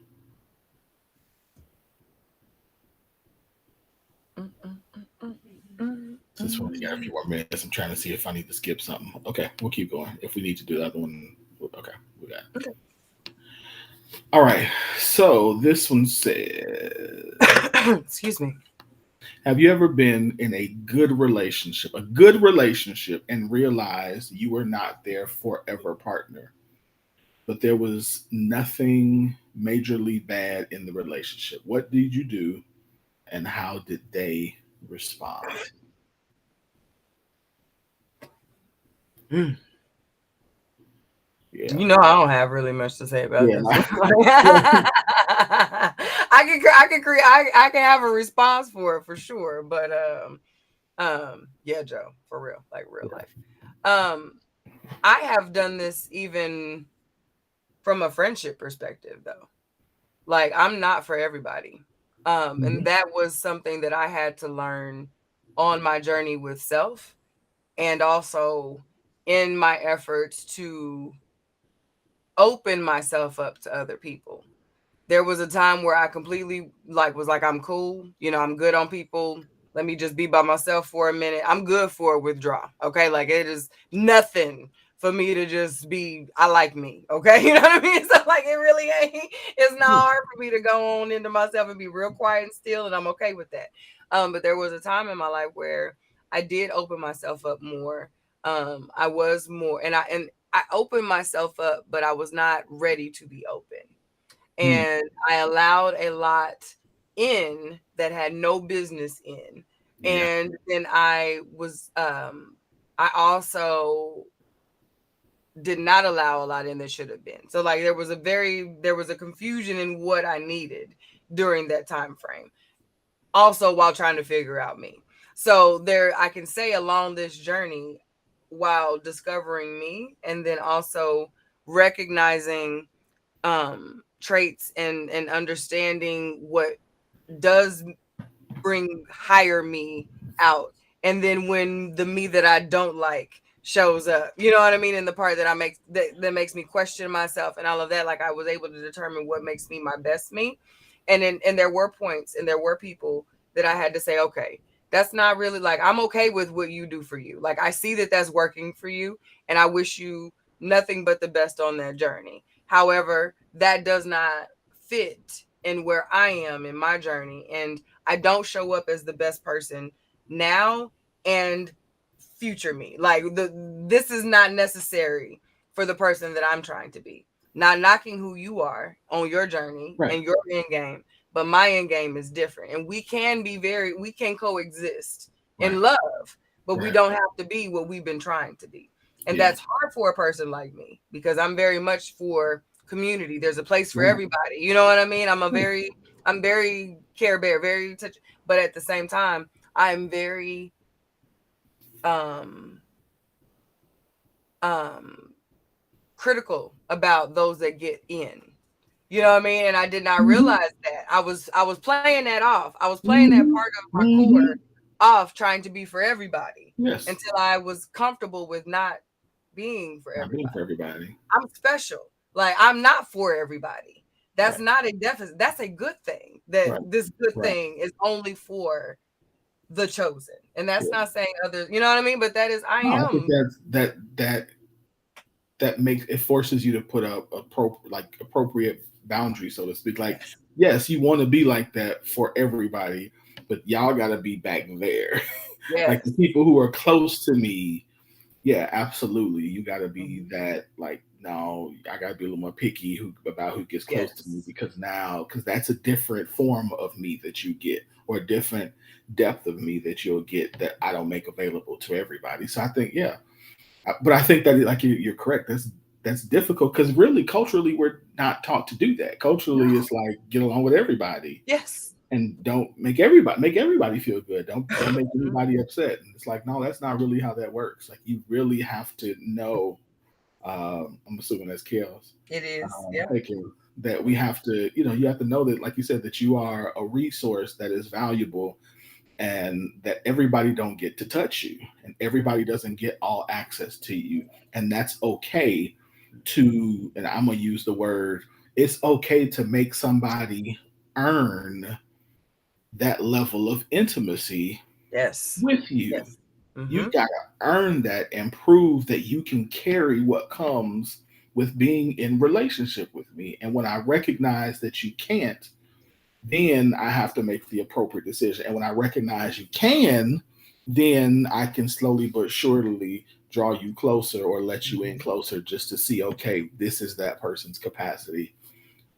since we only got a few more minutes, I'm trying to see if I need to skip something. Okay, we'll keep going. If we need to do the other one, okay, we got it. Okay. All right. So this one says, Excuse me. have you ever been in a relationship, and realized you were not their forever partner, but there was nothing majorly bad in the relationship? What did you do, and how did they respond? Mm. Yeah. You know, I don't have really much to say about Yeah. this one. I can have a response for it for sure, but yeah, Joe, for real, like real life. I have done this even from a friendship perspective, though. Like, I'm not for everybody, and Mhm. that was something that I had to learn on my journey with self, and also in my efforts to open myself up to other people. There was a time where I completely like was like, I'm cool, I'm good on people. Let me just be by myself for a minute. I'm good for a withdrawal. Okay. Like it is nothing for me to just be, I like me. Okay. You know what I mean? So like it really ain't, it's not hard for me to go on into myself and be real quiet and still, and I'm okay with that. But there was a time in my life where I did open myself up more. I was more and I opened myself up, but I was not ready to be open, Mm. and I allowed a lot in that had no business in. Yeah. And then I also did not allow a lot in that should have been. So like there was a confusion in what I needed during that time frame. Also while trying to figure out me. So there I can say along this journey while discovering me and then also recognizing traits and understanding what does bring higher me out, and then when the me that I don't like shows up, you know what I mean, in the part that that makes me question myself and all of that, like I was able to determine what makes me my best me. And there were points and there were people that I had to say, okay, that's not really, like, I'm okay with what you do for you, like I see that that's working for you, and I wish you nothing but the best on that journey. However, that does not fit in where I am in my journey, and I don't show up as the best person now and future me. Like this is not necessary for the person that I'm trying to be. Not knocking who you are on your journey Right. and your end game, but my end game is different. And we can coexist Right. in love, but we Right. don't have to be what we've been trying to be. And Yeah. that's hard for a person like me because I'm very much for community. There's a place for Right. everybody. You know what I mean? I'm very care bear, very touch, but at the same time, I'm very um um critical about those that get in. You know what I mean? And I did not Mhm. realize that. I was playing that off. I was playing that Mhm. part of my core Mhm. off trying to be for everybody Yes. until I was comfortable with not being for Not being everybody. for everybody. I'm special. Like I'm not for everybody. That's Right. not a deficit. That's a good thing. That Right. this good Right. thing is only for the chosen. And that's Yeah. not saying others, you know what I mean? But that is I No, I think am. that makes it, forces you to put up appropriate boundaries, so to speak. Like, yes, you want to be like that for everybody, but y'all got to be back there. Like the Yes. people who are close to me, yeah, absolutely. You got to be Mhm. that. Like, no, I got to be a little more picky about who gets close to me, Yes. because that's a different form of me that you get, or a different depth of me that you'll get that I don't make available to everybody. So I think, yeah, but I think that, like, you're correct. that's difficult because really culturally we're not taught to do that. Culturally, No. it's like get along with everybody Yes. and don't make everybody feel good. Don't make anybody upset. And it's like, no, that's not really how that works. Like you really have to know. I'm assuming that's chaos. It is. Yeah. Thank you. That we have to, you have to know that, like you said, that you are a resource that is valuable, and that everybody don't get to touch you, and everybody doesn't get all access to you, and that's okay. To, and I'm gonna use the word, it's okay to make somebody earn that level of intimacy Yes. with you. Yes. You've Mm-hmm. got to earn that and prove that you can carry what comes with being in relationship with me. And when I recognize that you can't, then I have to make the appropriate decision. And when I recognize you can, then I can slowly but surely draw you closer or let you in closer just to see, okay, this is that person's capacity.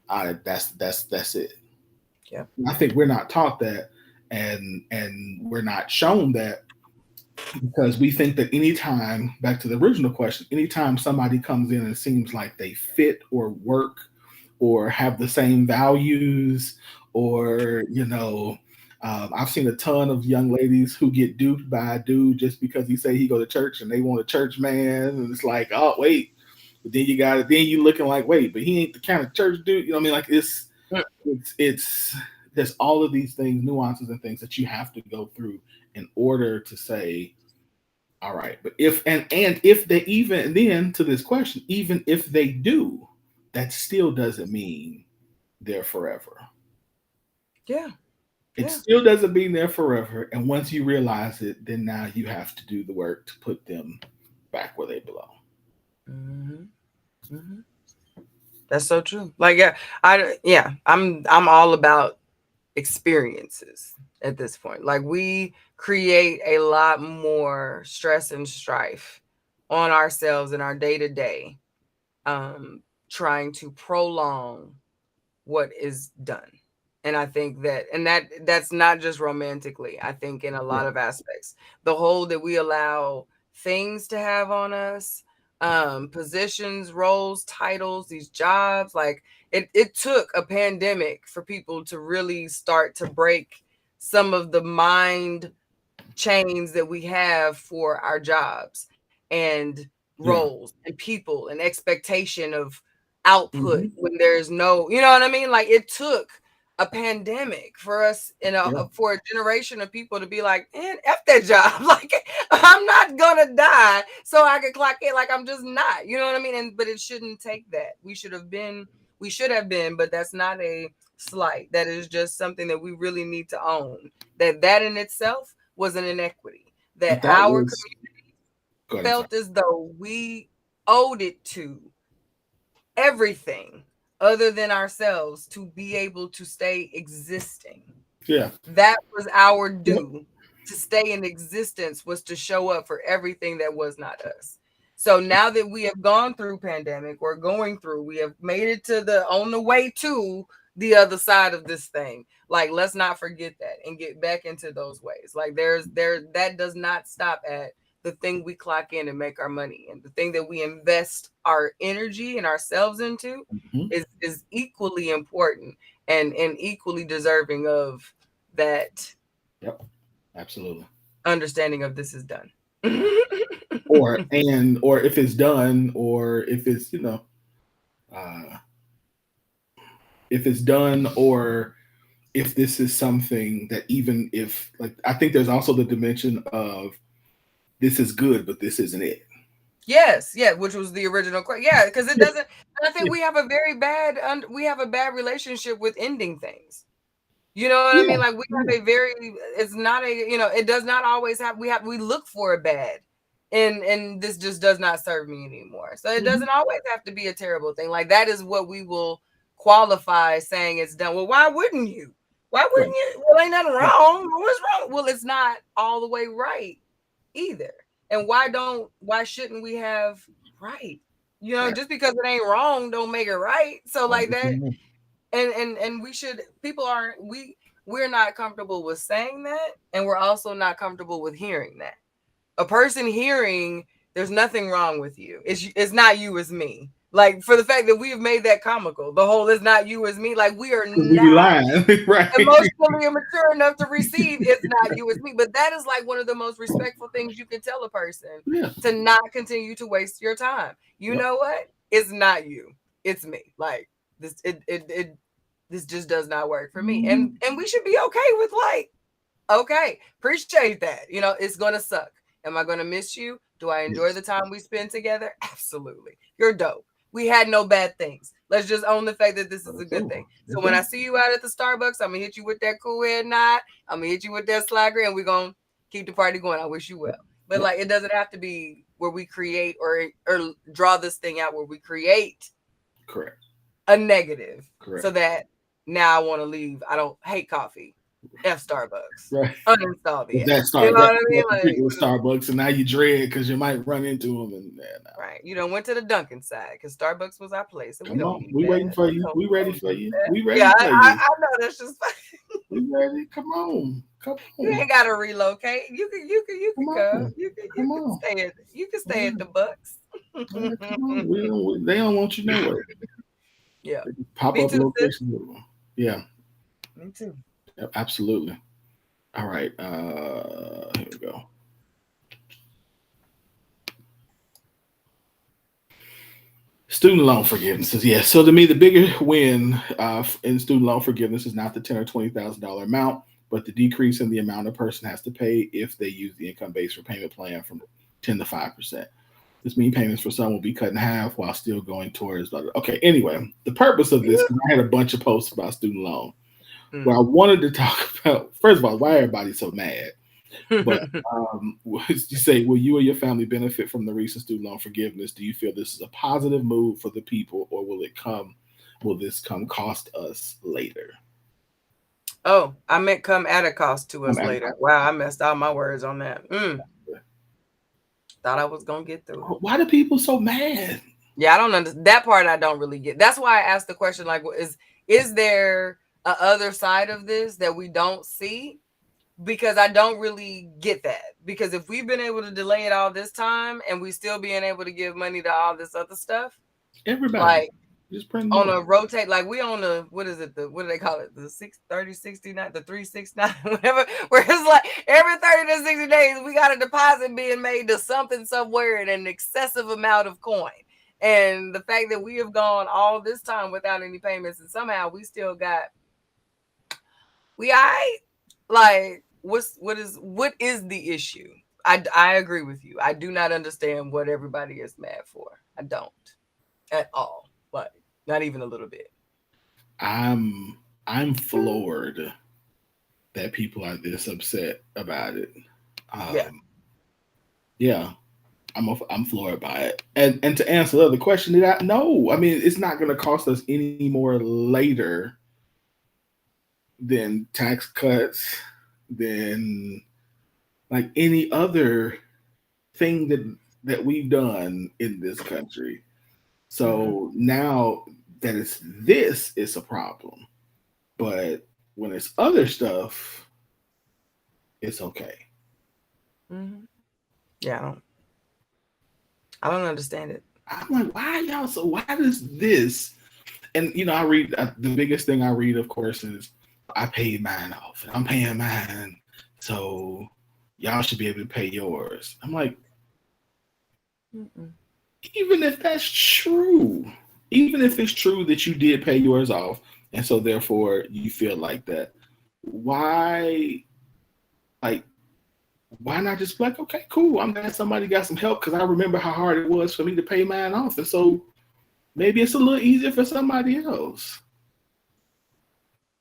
That's it. Yeah. I think we're not taught that, and we're not shown that, because we think that anytime, back to the original question, anytime somebody comes in and seems like they fit or work or have the same values, or I've seen a ton of young ladies who get duped by a dude just because he say he go to church and they want a church man, and it's like, oh wait, but then you looking like, wait, but he ain't the kind of church dude, I mean, like it's there's all of these things, nuances and things that you have to go through in order to say, all right, but if they, even then, to this question, even if they do, that still doesn't mean they're forever. Yeah. It Yeah. still doesn't mean they're forever. And once you realize it, then now you have to do the work to put them back where they belong. Mm-hmm. Mm-hmm. That's so true. Like, I'm all about experiences at this point. Like, we create a lot more stress and strife on ourselves in our day to day, trying to prolong what is done. And I think that's not just romantically. I think in a Yeah. lot of aspects, the hold that we allow things to have on us, positions, roles, titles, these jobs, like it took a pandemic for people to really start to break some of the mind chains that we have for our jobs and Yeah. roles and people and expectation of output Hmm. when there's no, you know what I mean? Like, it took a pandemic for us Yeah. for a generation of people to be like, man, F that job. Like, I'm not gonna die so I can clock it. Like, I'm just not, you know what I mean? But it shouldn't take that. We should have been, but that's not a slight. That is just something that we really need to own. That in itself was an inequity that But that our was, community go ahead, I'm sorry. felt as though we owed it to everything other than ourselves to be able to stay existing. Yeah. That was our Yep. due. To stay in existence was to show up for everything that was not us. So now that we have gone through pandemic, we're going through, we have made it to the on the way to the other side of this thing. Like, let's not forget that and get back into those ways. Like, that does not stop at the thing we clock in and make our money, and the thing that we invest our energy and ourselves into Hmm. is equally important and equally deserving of that Yep. Absolutely. understanding of this is done. Or if it's done, or uh, if it's done, or if this is something that, even if, like, I think there's also the dimension of this is good, but this isn't it. Yes, yeah, which was the original question. Yeah, because it Yeah. doesn't. And I think we have a very bad, we have a bad relationship with ending things. You know what I Yeah. mean? Like, we Yeah. have a very, it's not a, it does not always have, we look for a bad. And this just does not serve me anymore. So it Mhm. doesn't always have to be a terrible thing. Like, that is what we will qualify saying it's done. Well, why wouldn't you? Why Right. wouldn't you? Well, ain't nothing Right. wrong. What's wrong? Well, it's not all the way right either. And why shouldn't we have right? Right. Just because it ain't wrong don't make it right. So, Don't like get that, you. and we should, people aren't, we're not comfortable with saying that, and we're also not comfortable with hearing that. A person hearing There's nothing wrong with you. It's not you, it's me. Like, for the fact that we have made that comical, the whole "it's not you, it's me." Like, we are We be not lying, right? emotionally immature enough to receive "it's not you, it's me." But that is like one of the most respectful things you can tell a person, Yeah. to not continue to waste your time. You Yep. know what? It's not you, it's me. Like, this, this just does not work for me. Mhm. And we should be okay with, like, okay, appreciate that. You know, it's gonna suck. Am I gonna miss you? Do I enjoy Yes. the time we spend together? Absolutely. You're dope. We had no bad things. Let's just own the fact that this is a good thing. So when I see you out at the Starbucks, I'm gonna hit you with that cool head nod. I'm gonna hit you with that slagger, and we're gonna keep the party going. I wish you well. But Yep. like, it doesn't have to be where we create or draw this thing out where we create Correct. a negative, Correct. so that now I want to leave. I don't hate coffee. F Starbucks. Right. Uninstall the app. That You know what I mean? that Like, particular Starbucks, and now you dread because you might run into them. And right. You done went to the Dunkin' side because Starbucks was our place, and we come don't on, need we that. waiting for you. We ready Don't for need you. that. We ready Yeah, for you. I know that's just We ready. Come on. Come you on. ain't gotta relocate. You can Come come. on. You Come can on. stay at Yeah. the Bucks. Yeah, come on. They don't want you nowhere. Yeah. Pop Me up too, sis. locations. Yeah. Me too. Absolutely. All right. Here we go. Student loan forgiveness is yes. So to me, the bigger win in student loan forgiveness is not the $10,000 or $20,000 amount, but the decrease in the amount a person has to pay if they use the income-based repayment plan from 10 to 5%. This means payments for some will be cut in half while still going towards. Okay, anyway, the purpose of this, because I had a bunch of posts about student loan. What I wanted to talk about, first of all, why everybody's so mad. But you say, will you or your family benefit from the recent student loan forgiveness? Do you feel this is a positive move for the people, or will this come cost us later? Oh, I meant come at a cost to us later. Wow, I messed all my words on that. Thought I was gonna get through it. Why do people so mad? Yeah, I don't understand that part. I don't really get. That's why I asked the question. Like, is there a other side of this that we don't see? Because I don't really get that. Because if we've been able to delay it all this time and we still being able to give money to all this other stuff, Everybody, like, just print on more. a rotate, like we on a, what is it? What do they call it? The 69, the 369, whatever. Where it's like every 30 to 60 days, we got a deposit being made to something somewhere in an excessive amount of coin. And the fact that we have gone all this time without any payments, and somehow we still got, like, what is the issue? I agree with you. I do not understand what everybody is mad for. I don't at all. Like, not even a little bit. I'm floored that people are this upset about it. Yeah. Yeah, I'm floored by it. And to answer the other question, did I? No, I mean it's not going to cost us any more later than tax cuts, than like any other thing that we've done in this country. So now that it's a problem, but when it's other stuff, it's okay. Yeah, I don't understand it. I'm like, why y'all? So why does this? And I read the biggest thing I read, of course, is I paid mine off. I'm paying mine, so y'all should be able to pay yours. I'm like, even if that's true, even if it's true that you did pay yours off, and so therefore you feel like that, why, like, why not just be like, okay, cool, I'm glad somebody got some help because I remember how hard it was for me to pay mine off, and so maybe it's a little easier for somebody else.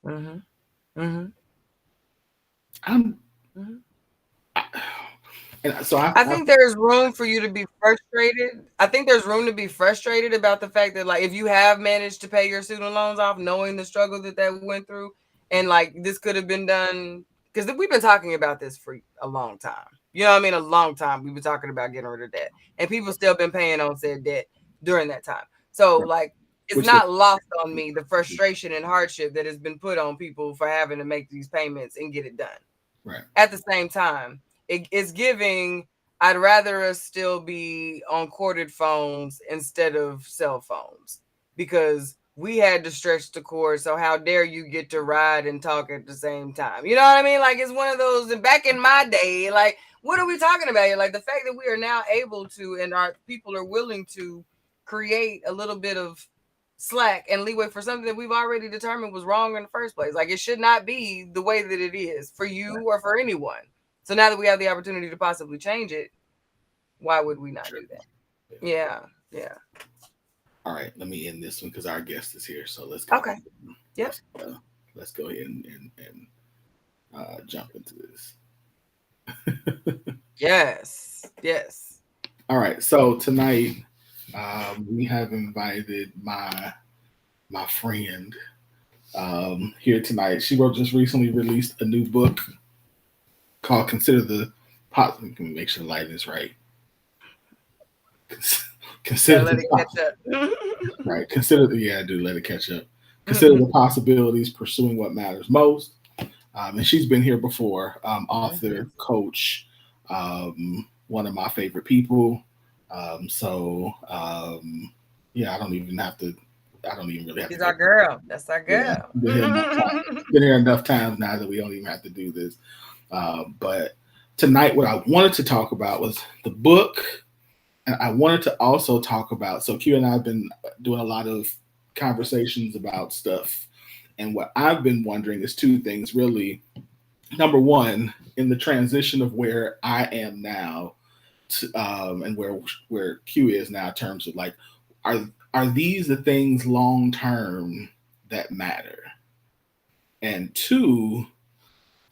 I think there's room for you to be frustrated. I think there's room to be frustrated about the fact that, like, if you have managed to pay your student loans off, knowing the struggle that went through, and like this could have been done, because we've been talking about this for a long time. You know what I mean? A long time. We've been talking about getting rid of debt, and people still been paying on said debt during that time. So, like, it's not lost on me the frustration and hardship that has been put on people for having to make these payments and get it done. Right. At the same time, it's giving I'd rather us still be on corded phones instead of cell phones because we had to stretch the cord. So how dare you get to ride and talk at the same time? You know what I mean? Like it's one of those. And back in my day, like what are we talking about here? Like the fact that we are now able to, and our people are willing to create a little bit of slack and leeway for something that we've already determined was wrong in the first place. Like it should not be the way that it is for you or for anyone. So now that we have the opportunity to possibly change it, why would we not do that? Yeah, yeah. All right, let me end this one because our guest is here. So let's go. Okay. Yep. Let's go ahead and jump into this. Yes. Yes. All right. So tonight we have invited my friend here tonight. She just recently released a new book called "Consider the Pot." Let me make sure the lighting is right. Consider let the it catch up. right. Consider yeah, I do let it catch up. Consider the possibilities, pursuing what matters most. And she's been here before. Author, coach, one of my favorite people. Yeah, I don't even have to. I don't even really have She's to. our girl. That's our girl. Yeah, been here enough times now that we don't even have to do this. But tonight, what I wanted to talk about was the book, and I wanted to also talk about. So Q and I have been doing a lot of conversations about stuff, and what I've been wondering is two things really. Number one, in the transition of where I am now, and where Q is now, in terms of like, are these the things long term that matter? And two,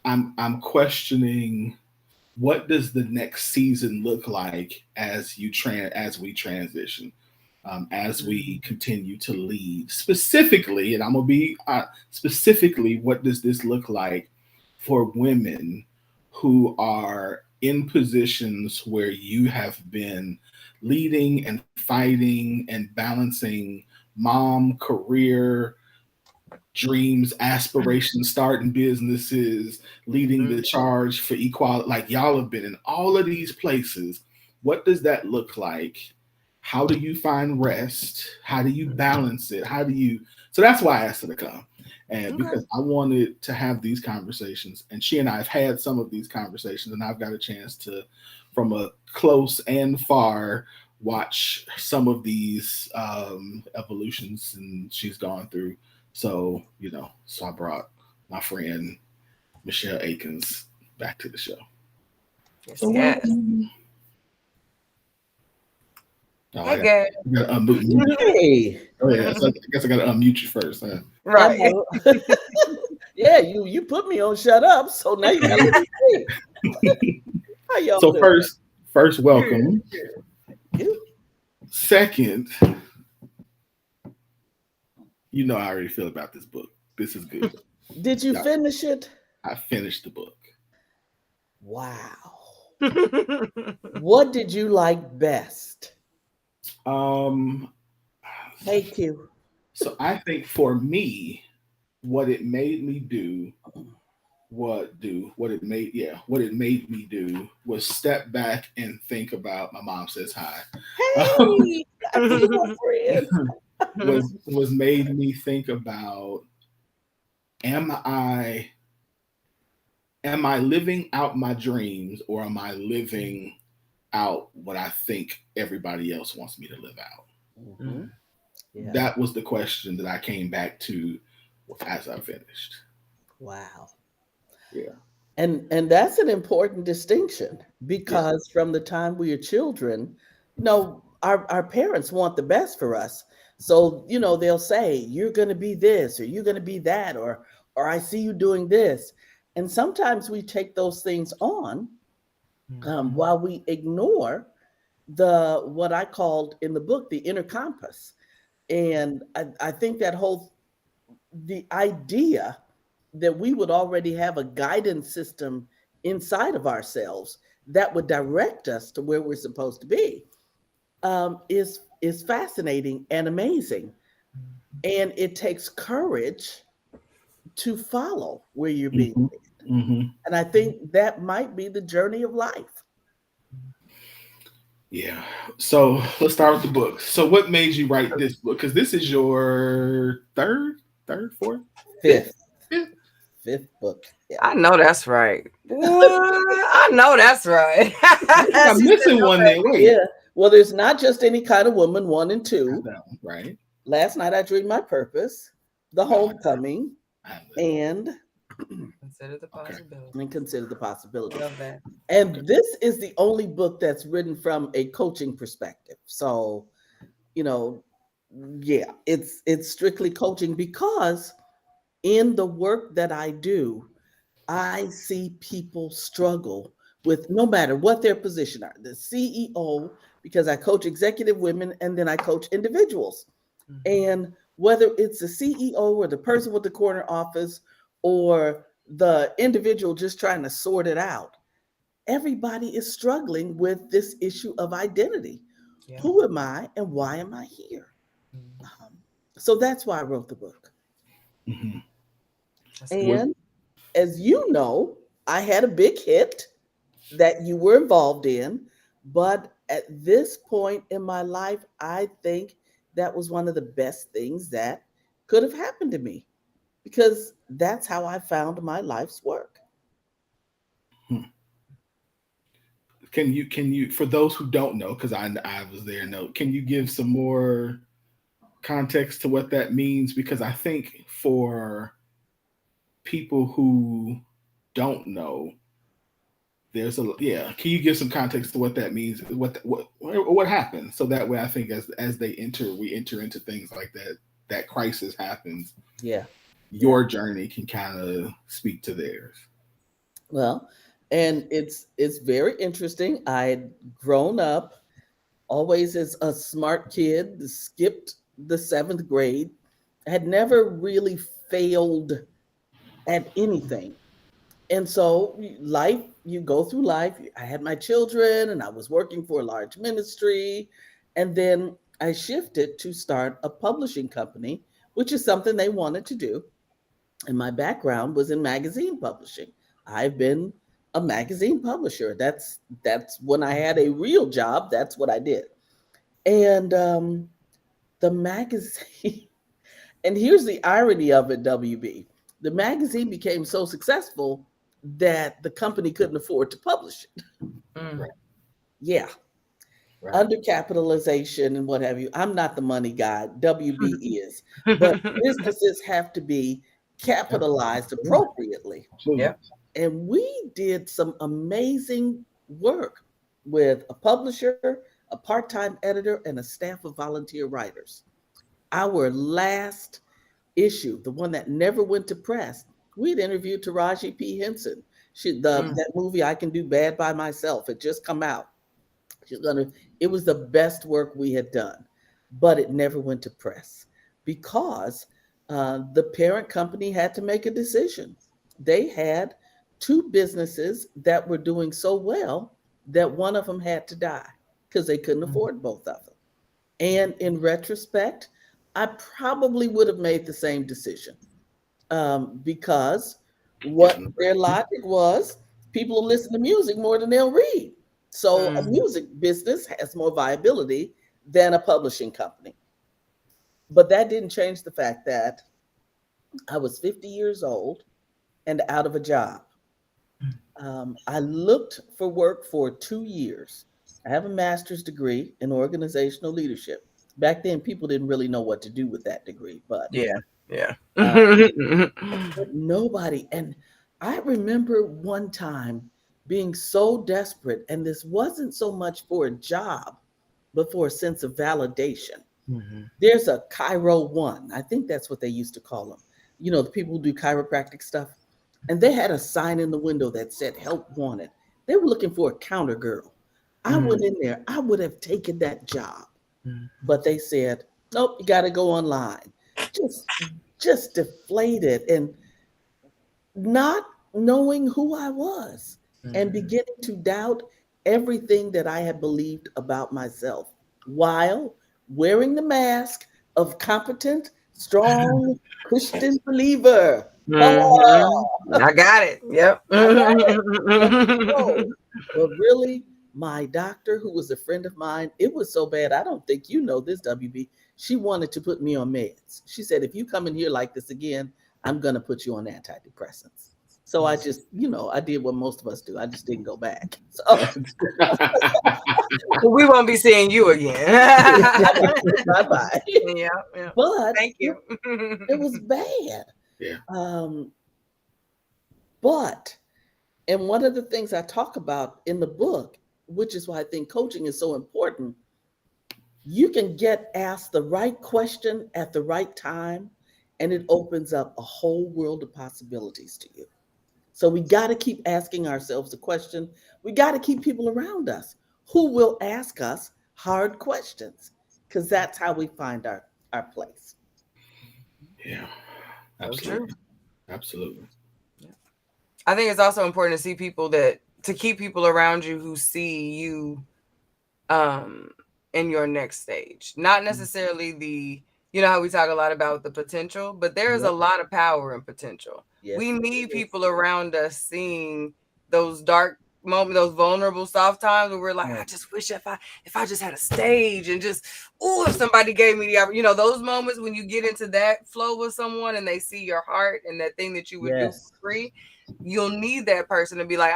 I'm questioning what does the next season look like as we transition, as we continue to lead. Specifically, and I'm gonna be specifically, what does this look like for women who are in positions where you have been leading and fighting and balancing mom, career, dreams, aspirations, starting businesses, leading the charge for equality. Like y'all have been in all of these places. What does that look like? How do you find rest? How do you balance it? So that's why I asked her to come. And because I wanted to have these conversations, and she and I have had some of these conversations, and I've got a chance to, from a close and far, watch some of these evolutions and she's gone through. So, so I brought my friend Michele Aikens back to the show. Yes, So yes. Oh, Hey, I gotta unmute you. Hey. Oh yeah, so I guess I gotta unmute you first. Huh? Right. Yeah, you put me on shut up, so now you gotta let me say. How y'all So doing? first, welcome. You? Second, you know how I already feel about this book. This is good. Did you finish it? I finished the book. Wow. What did you like best? Hey Q. So I think for me, what it made me do, what it made me do was step back and think about. My mom says hi. Hey, I see my friend. was made me think about, am I living out my dreams, or am I living out what I think everybody else wants me to live out? Mm-hmm. Yeah. That was the question that I came back to as I finished. Wow. Yeah. And that's an important distinction, because from the time we are children, our parents want the best for us. So, they'll say, you're going to be this, or you're going to be that, or I see you doing this. And sometimes we take those things on, while we ignore what I called in the book, the inner compass. And I think the idea that we would already have a guidance system inside of ourselves that would direct us to where we're supposed to be, is fascinating and amazing. And it takes courage to follow where you're being led. And I think that might be the journey of life. Yeah. So let's start with the book. So what made you write this book? Because this is your fourth, fifth, Fifth, fifth book. Yeah. I know that's right. I know that's right. I think I'm She said, missing one there. Wait. Yeah. Well, there's not just any kind of woman, one and Not two. that one, right? Last night I dreamed my purpose, the No, homecoming, I have that. and consider the Okay. possibility. and consider the possibility. Love that. And this is the only book that's written from a coaching perspective. So, you know, yeah, it's strictly coaching because in the work that I do, I see people struggle with no matter what their position are. The CEO, because I coach executive women and then I coach individuals. Mhm. And whether it's the CEO or the person with the corner office or the individual just trying to sort it out, everybody is struggling with this issue of identity. Yeah. Who am I and why am I here? Mhm. Um, so that's why I wrote the book. Mm-hmm. That's good. What? And as you know, I had a big hit that you were involved in. But at this point in my life, I think that was one of the best things that could have happened to me because that's how I found my life's work. Hmm. Can you for those who don't know, because I was there, no, can you give some more context to what that means? Because I think for people who don't know, there's a yeah. Can you give some context to what that means? What happened? So that way, I think as they enter, we enter into things like that. That crisis happens. Yeah. Yeah. Your journey can kind of speak to theirs. Well, and it's very interesting. I had grown up always as a smart kid, skipped the seventh grade, had never really failed at anything. And so life, you go through life. I had my children and I was working for a large ministry. And then I shifted to start a publishing company, which is something they wanted to do. And my background was in magazine publishing. I've been a magazine publisher. That's when I had a real job. That's what I did. And the magazine, and here's the irony of it, WB. The magazine became so successful that the company couldn't afford to publish it. Mm. Right. Yeah, Right. undercapitalization and what have you. I'm not the money guy. WB is, but businesses have to be Yep. capitalized appropriately. Absolutely. Yep. And we did some amazing work with a publisher, a part-time editor, and a staff of volunteer writers. Our last issue, the one that never went to press, we'd interviewed Taraji P. Henson. Mm. That movie I Can Do Bad by Myself had just come out. She's gonna. It was the best work we had done, but it never went to press because the parent company had to make a decision. They had two businesses that were doing so well that one of them had to die because they couldn't Mm. afford both of them. And in retrospect, I probably would have made the same decision because what Given the their logic was, people will listen to music more than they'll read. So a Mm. music business has more viability than a publishing company. But that didn't change the fact that I was 50 years old and out of a job. I looked for work for 2 years. I have a master's degree in organizational leadership. Back then, people didn't really know what to do with that degree, Yeah. Yeah. uh, but nobody. And I remember one time being so desperate, and this wasn't so much for a job, but for a sense of validation. Mhm. There's a Cairo One. I think that's what they used to call them. You know, the people who do chiropractic stuff. And they had a sign in the window that said help wanted. They were looking for a counter girl. I Mm. went in there, I would have taken that job. Mm. But they said, nope, you got to go online. Just just deflated and not knowing who I was and Mhm. beginning to doubt everything that I had believed about myself while wearing the mask of competent, strong Christian believer. Hello, Mhm. I got it. Yep. I got it. Ready to go. But really, My doctor, who was a friend of mine, it was so bad. I don't think you know this, WB. She wanted to put me on meds. She said, if you come in here like this again, I'm going to put you on antidepressants. So I just, I did what most of us do. I just didn't go back. So We won't be seeing you again. bye bye. Yeah, yeah. But Thank it, you. it was bad. Yeah. Um, but, and one of the things I talk about in the book, which is why I think coaching is so important, you can get asked the right question at the right time, and it opens up a whole world of possibilities to you. So we got to keep asking ourselves the question. We got to keep people around us who will ask us hard questions, because that's how we find our place. Yeah. So true. Absolutely. Absolutely. I think it's also important to see people to keep people around you who see you um in your next stage. Not necessarily how we talk a lot about the potential, but there's a Yep. lot of power in potential. We Yes, there need is. people around us seeing those dark moments, those vulnerable soft times where we're like, I Yes. just wish if I just had a stage and just if somebody gave me those moments when you get into that flow with someone and they see your heart and that thing that you would do for Yes. free, you'll need that person to be like,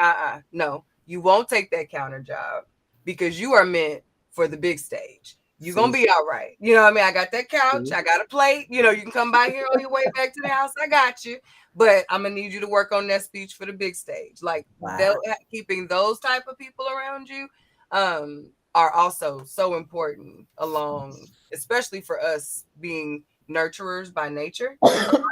no, you won't take that counter job because you are meant for the big stage. You're gonna See, be all right. You know what I mean? I got that couch, see, I got a plate, you can come by here on your way back to the house. I got you. But I'm gonna need you to work on that speech for the big stage. Like wow. keeping those type of people around you are also so important along, especially for us being nurturers by nature. Mhm.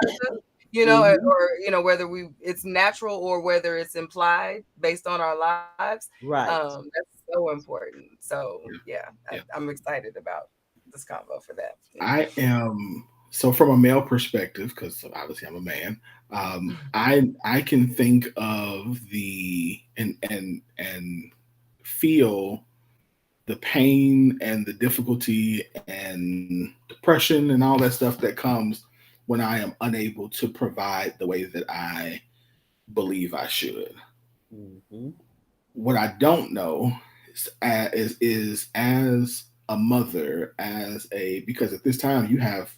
Or whether it's natural or whether it's implied based on our lives. Right. That's so important. So Yeah. yeah, Yeah. I'm excited about this convo for that. Yeah. I am so from a male perspective, because obviously I'm a man. I can think of the and feel the pain and the difficulty and depression and all that stuff that comes when I am unable to provide the way that I believe I should. Mhm. What I don't know is as a mother, as a because at this time you have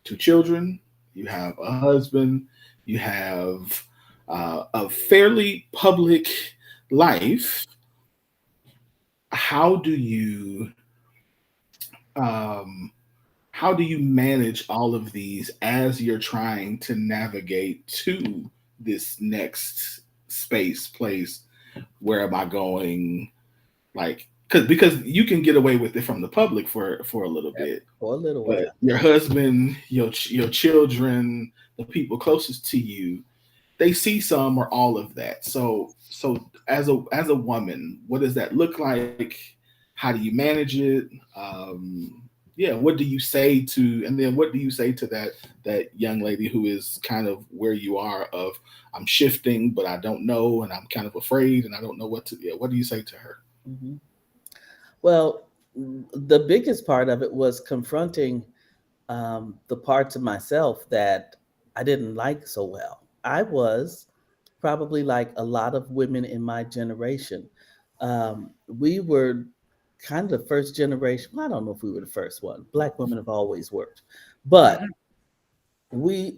two children, you have a husband, you have a fairly public life. How do you um, how do you manage all of these as you're trying to navigate to this next space place? Where am I going? Like, because you can get away with it from the public for a little Yep. bit, For a little but while. your husband, your children, the people closest to you, they see some or all of that. So as a woman, what does that look like? How do you manage it? Yeah, what do you say to, and then what do you say to that young lady who is kind of where you are of I'm shifting, but I don't know, and I'm kind of afraid, and I don't know what to. Yeah, what do you say to her? Mhm. Well, the biggest part of it was confronting the parts of myself that I didn't like so well. I was probably like a lot of women in my generation. We were kind of the first generation. Well, I don't know if we were the first one. Black women have always worked, but we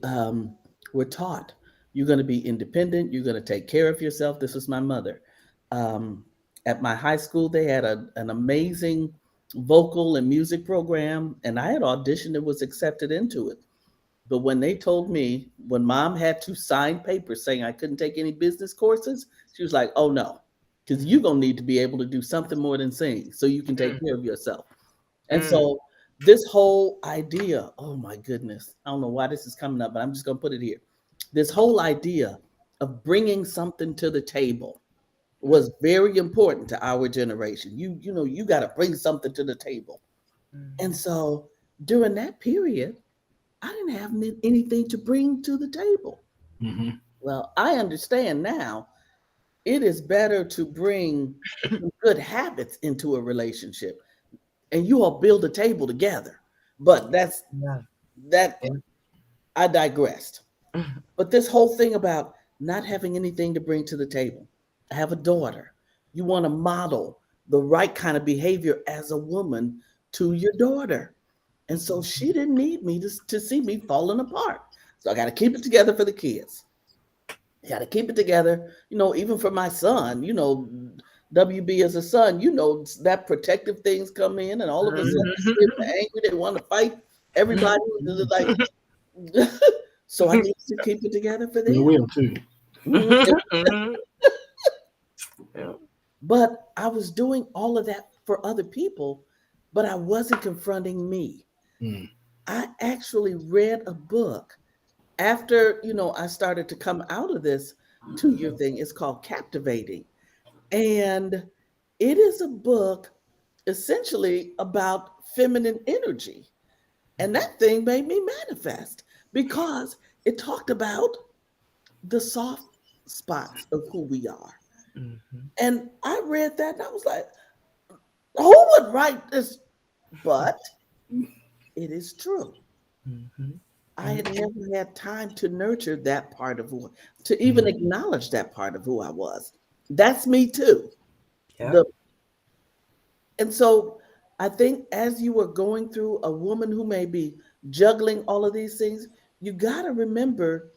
were taught you're going to be independent, you're going to take care of yourself. This was my mother. Um, at my high school, they had an amazing vocal and music program, and I had auditioned and was accepted into it. But when they told me, when mom had to sign papers saying I couldn't take any business courses, she was like, oh no, because you're going to need to be able to do something more than sing so you can take care of yourself. And Mm, so this whole idea, oh my goodness, I don't know why this is coming up, but I'm just going to put it here. This whole idea of bringing something to the table was very important to our generation. You got to bring something to the table. And mm, so during that period, I didn't have anything to bring to the table. Hmm. Well, I understand now it is better to bring some good habits into a relationship and you all build a table together. But yeah. that Yeah. I digressed. But this whole thing about not having anything to bring to the table. I have a daughter. You want to model the right kind of behavior as a woman to your daughter. And so she didn't need me to see me falling apart. So I got to keep it together for the kids. I got to keep it together, even for my son, WB as a son, that protective things come in, and all of a sudden they're angry, they want to fight everybody. Like, so I need to keep it together for We them. will too. Yeah. But I was doing all of that for other people, but I wasn't confronting me. Mm. I actually read a book after, I started to come out of this 2-year thing. It's called Captivating. And it is a book essentially about feminine energy. And that thing made me manifest because it talked about the soft spots of who we are. And I read that and I was like, who would write this? But it is true. I had never had time to nurture that part of to even acknowledge that part of who I was. That's me too. Yeah. The And so I think as you are going through, a woman who may be juggling all of these things, you got to remember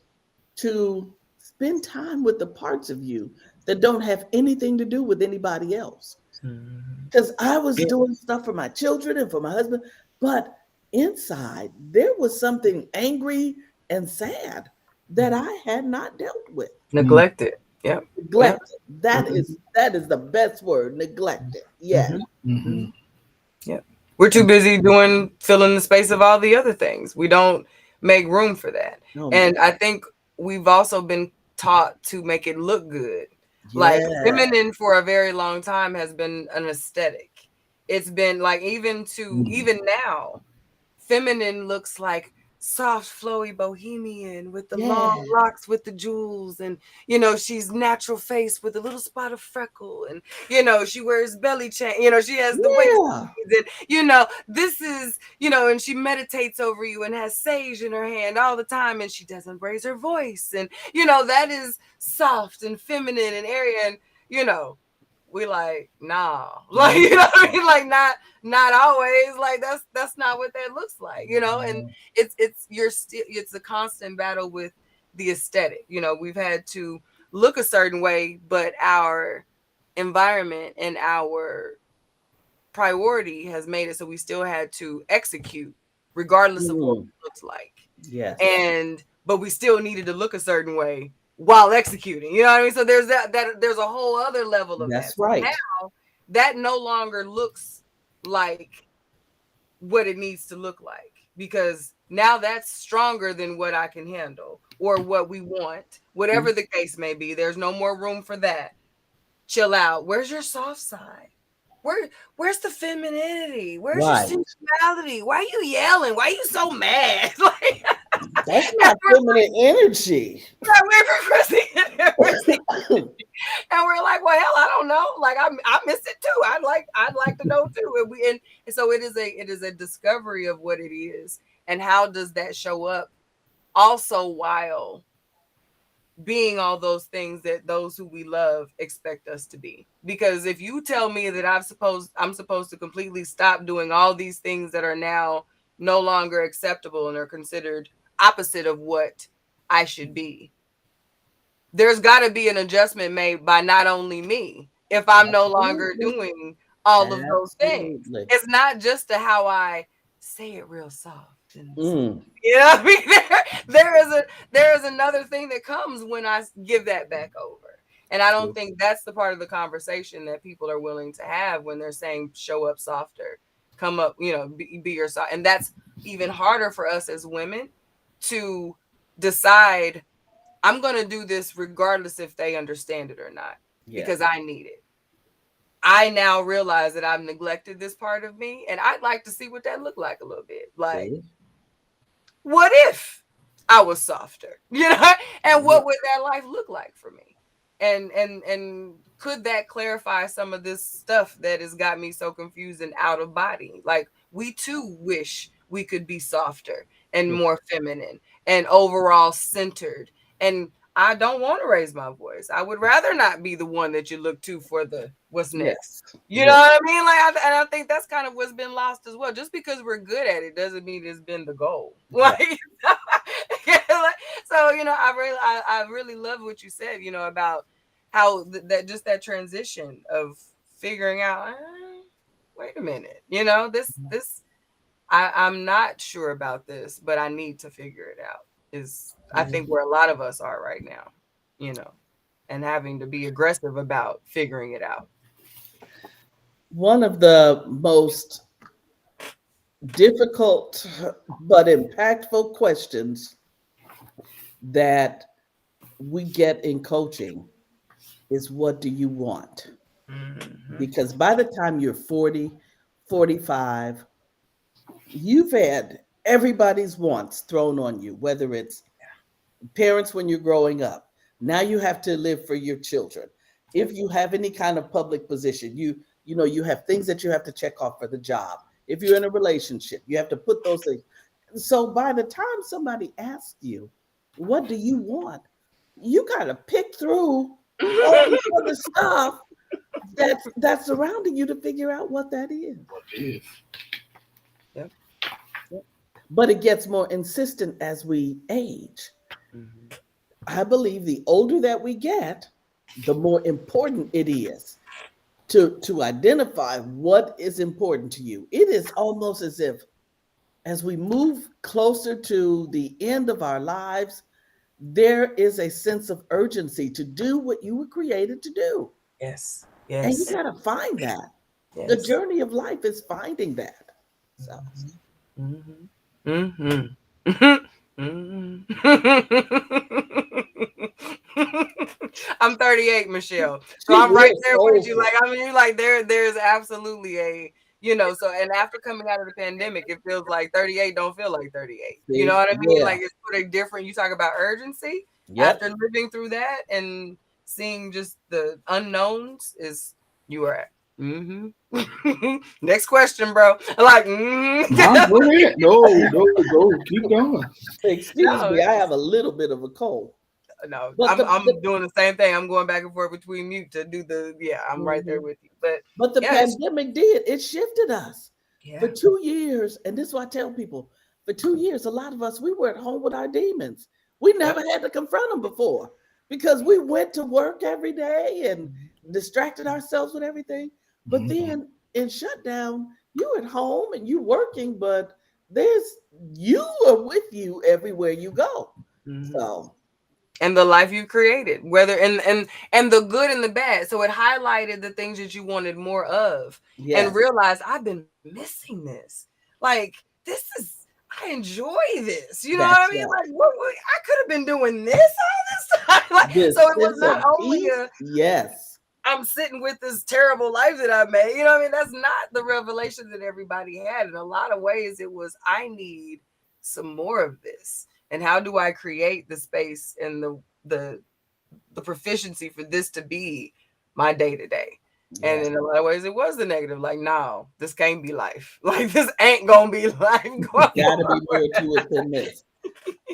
to spend time with the parts of you that don't have anything to do with anybody else. Because I was doing stuff for my children and for my husband, but inside there was something angry and sad that I had not dealt with. Neglected. Yep. Neglected. That is the best word. Neglected. Yes. Mm-hmm. Yep. We're too busy filling the space of all the other things. We don't make room for that. Oh, And no. I think we've also been taught to make it look good. Like Yeah. feminine for a very long time has been an aesthetic. It's been like even now, feminine looks like soft, flowy bohemian with the Yeah. long locks with the jewels, and she's natural face with a little spot of freckle, and she wears belly chain, she has the waist Yeah. and this is and she meditates over you and has sage in her hand all the time, and she doesn't raise her voice, and that is soft and feminine and airy, and we like, nah, like what I mean, like not always, like that's not what that looks like, and it's a constant battle with the aesthetic. We've had to look a certain way, but our environment and our priority has made it so we still had to execute regardless of what Mm. it looks like, Yes. but we still needed to look a certain way while executing, you know what I mean? So there's that there's a whole other level of that. That's So right. now that no longer looks like what it needs to look like, because now that's stronger than what I can handle or what we want, whatever the case may be. There's no more room for that. Chill out. Where's your soft side? Where's the femininity? Where's your Right. sensuality? Why are you yelling? Why are you so mad? Like, That's not feminine energy. and we're like, well, hell, I don't know. Like, I miss it too. I'd like to know too. And so it is a discovery of what it is, and how does that show up also while being all those things that those who we love expect us to be. Because if you tell me that I'm supposed to completely stop doing all these things that are now no longer acceptable and are considered opposite of what I should be, there's got to be an adjustment made by not only me if I'm no longer Absolutely. doing all of those things. Absolutely. It's not just to how I say it real soft and Mm. I mean, there is another thing that comes when I give that back over. And I don't think that's the part of the conversation that people are willing to have when they're saying show up softer, come up, be yourself. And that's even harder for us as women to decide, I'm going to do this regardless if they understand it or not, Yeah. because I need it. I now realize that I've neglected this part of me, and I'd like to see what that looked like a little bit. Like, See? what if I was softer? And what would that life look like for me? And could that clarify some of this stuff that has got me so confused and out of body? Like, we too wish we could be softer and more feminine and overall centered. And I don't want to raise my voice. I would rather not be the one that you look to for the what's next. Yes. You know Yes. what I mean? Like, and I think that's kind of what's been lost as well. Just because we're good at it doesn't mean it's been the goal. Right. Like, so I really love what you said. About how that just that transition of figuring out. Wait a minute. This I'm not sure about this, but I need to figure it out. I think where a lot of us are right now, and having to be aggressive about figuring it out. One of the most difficult but impactful questions that we get in coaching is, what do you want? Mm-hmm. Because by the time you're 40, 45, you've had everybody's wants thrown on you, whether it's parents when you're growing up. Now you have to live for your children. If you have any kind of public position, you have things that you have to check off for the job. If you're in a relationship, you have to put those things. So by the time somebody asks you, what do you want? You got to pick through all the other stuff that's surrounding you to figure out what that is. What is? Yep. But it gets more insistent as we age. Mm-hmm. I believe the older that we get, the more important it is to identify what is important to you. It is almost as if, as we move closer to the end of our lives, there is a sense of urgency to do what you were created to do. Yes. And you Yes. got to find that. Yes. The journey of life is finding that. So, Mm-hmm. Mm-hmm. I'm 38, Michelle. So she I'm right is there with you. soulful. Like, I mean, like there's absolutely so, and after coming out of the pandemic, it feels like 38 don't feel like 38. You know See? what I mean? Yeah. Like, it's sort of different. You talk about urgency Yep. after living through that and seeing just the unknowns is you are at. Mm-hmm. Next question, bro. Like, No, go ahead. No, go. Keep going. Excuse no, me, I have a little bit of a cold. no, But I'm doing the same thing. I'm going back and forth between mute to do I'm right there Mhm. with you. But But the yeah, it's pandemic did. It shifted us. For yeah. 2 years, and this is what I tell people, for 2 years, a lot of us, we were at home with our demons. We Yep. never had to confront them before because we went to work every day and distracted ourselves with everything. But Mhm. then in shutdown, you at home and you working, but there's you are with you everywhere you go. Mhm. So And the life you created, whether and the good and the bad. So it highlighted the things that you wanted more of and yes, realized I've been missing this. Like I enjoy this. You know what I that's mean? right. Like what I could have been doing this all this time. Like, so This it was sense not of only peace, yes. I'm sitting with this terrible life that I made. You know what I mean? That's not the revelation that everybody had. In a lot of ways, it was, I need some more of this. And how do I create the space and the proficiency for this to be my day to day? And Yeah. in a lot of ways, it was the negative. Like, no, this can't be life. Like, this ain't gonna be life going Got to be forward. more to it than this.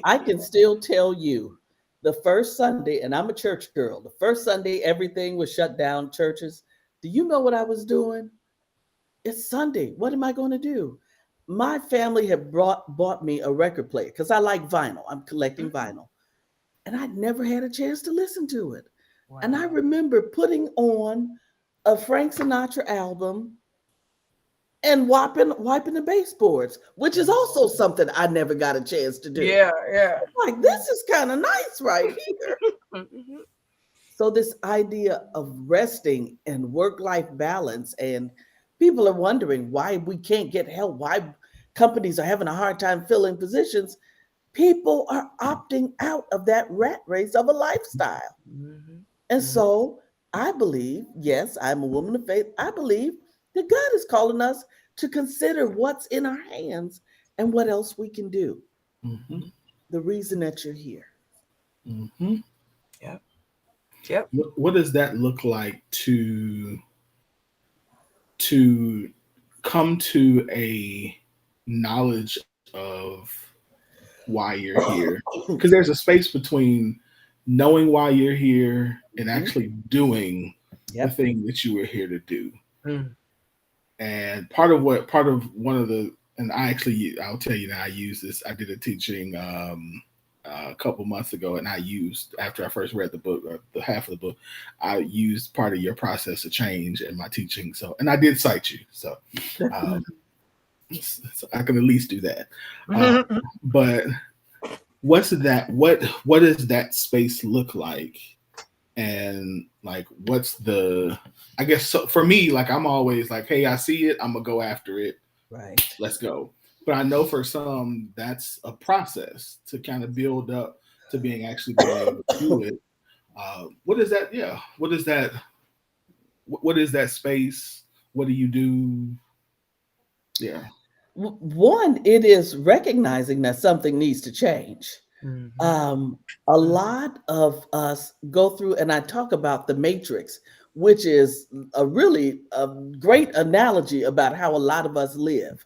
I can still tell you the first Sunday, and I'm a church girl, the first Sunday everything was shut down, churches. Do you know what I was doing? It's Sunday. What am I going to do? My family had bought me a record player because I like vinyl. I'm collecting vinyl. And I'd never had a chance to listen to it. And I Wow. remember putting on a Frank Sinatra album and wiping the baseboards, which is also something I never got a chance to do. Yeah, yeah. Like, this is kind of nice right here. Mhm. So this idea of resting and work-life balance, and people are wondering why we can't get help, why companies are having a hard time filling positions. People are opting out of that rat race of a lifestyle. Mhm. And Mhm. so I believe, yes, I'm a woman of faith. I believe that God is calling us to consider what's in our hands and what else we can do. Mhm. The reason that you're here. Mhm. Yep. Yep. What does that look like to come to a knowledge of why you're here? Because there's a space between knowing why you're here and Mhm. actually doing the Yep. thing that you were here to do. Mm. And part of one of the, and I'll tell you now, I use this. I did a teaching a couple months ago, and I used, after I first read the book, or the half of the book, I used part of your process of change in my teaching. So, and I did cite you, so, um, so I can at least do that. Uh, but what's that? What does that space look like? And like, what's the? I guess so for me, like I'm always like, hey, I see it, I'm gonna go after it. Right. Let's go. But I know for some, that's a process to kind of build up to being able to do it. What is that? Yeah. What is that? What is that space? What do you do? Yeah. One, it is recognizing that something needs to change. Mhm. um, a lot of us go through, and I talk about the matrix, which is a really a great analogy about how a lot of us live.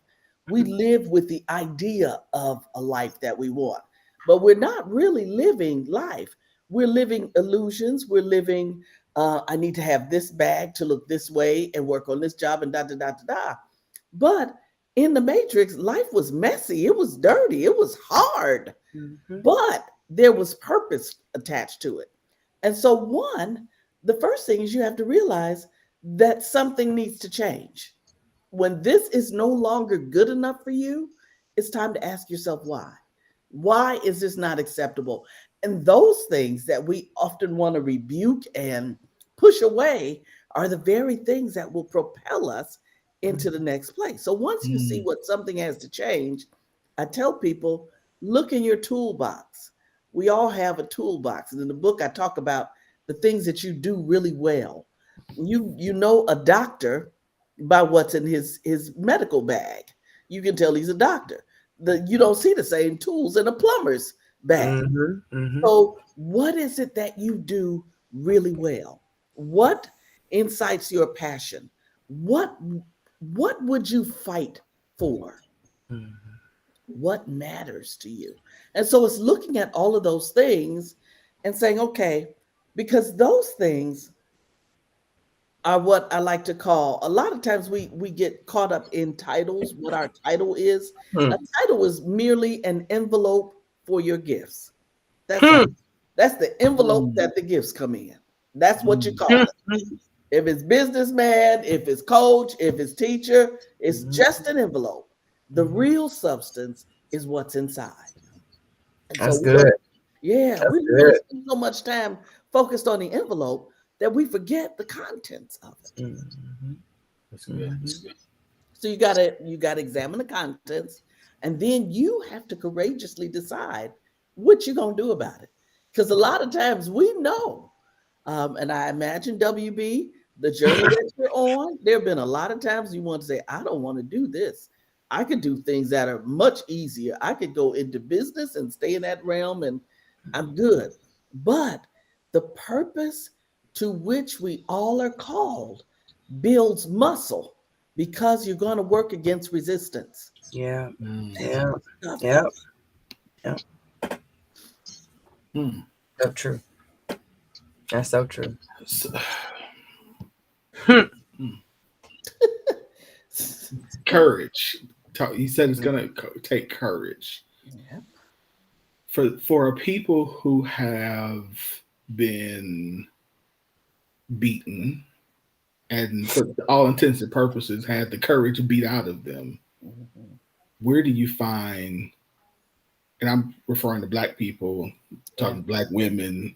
We live with the idea of a life that we want, but we're not really living life. We're living illusions. We're living, I need to have this bag to look this way and work on this job and da da da da da. But in the matrix, life was messy, it was dirty, it was hard, Mhm. but there was purpose attached to it. And so, one, the first thing is you have to realize that something needs to change. When this is no longer good enough for you, it's time to ask yourself why. Why is this not acceptable? And those things that we often want to rebuke and push away are the very things that will propel us into the next place. So once you see Mm. what something has to change, I tell people, look in your toolbox. We all have a toolbox. And in the book, I talk about the things that you do really well. You know a doctor by what's in his medical bag. You can tell he's a doctor. You don't see the same tools in a plumber's bag. Mhm. Mhm. So, what is it that you do really well? What incites your passion? What what would you fight for? Mhm. What matters to you? And so it's looking at all of those things and saying, okay, because those things are what I like to call, a lot of times we get caught up in titles, what our title is. A Mhm. title is merely an envelope for your gifts. That's all. Hmm. That's the envelope Mm. that the gifts come in. That's what you Mm. call it. If it's businessman, if it's coach, if it's teacher, it's Mhm. just an envelope. The Mhm. real substance is what's inside. And so That's we don't, good. yeah, That's we don't good. spend so much time focused on the envelope that we forget the contents of it. Mhm. That's good. Mhm. So you gotta examine the contents, and then you have to courageously decide what you're gonna do about it. Because a lot of times we know, and I imagine WB, the journey that you're on, there have been a lot of times you want to say, I don't want to do this. I could do things that are much easier. I could go into business and stay in that realm and I'm good. But the purpose to which we all are called builds muscle because you're going to work against resistance. Yeah. Mm. Yeah. Tough, Yeah. y'all. Yeah. Mm. So true. That's so true. So, Hmm. mm. Courage. He said it's gonna take courage Yeah. for people who have been beaten and for all intents and purposes had the courage beat out of them. Mhm. Where do you find? And I'm referring to Black people, Yeah. talking Black women.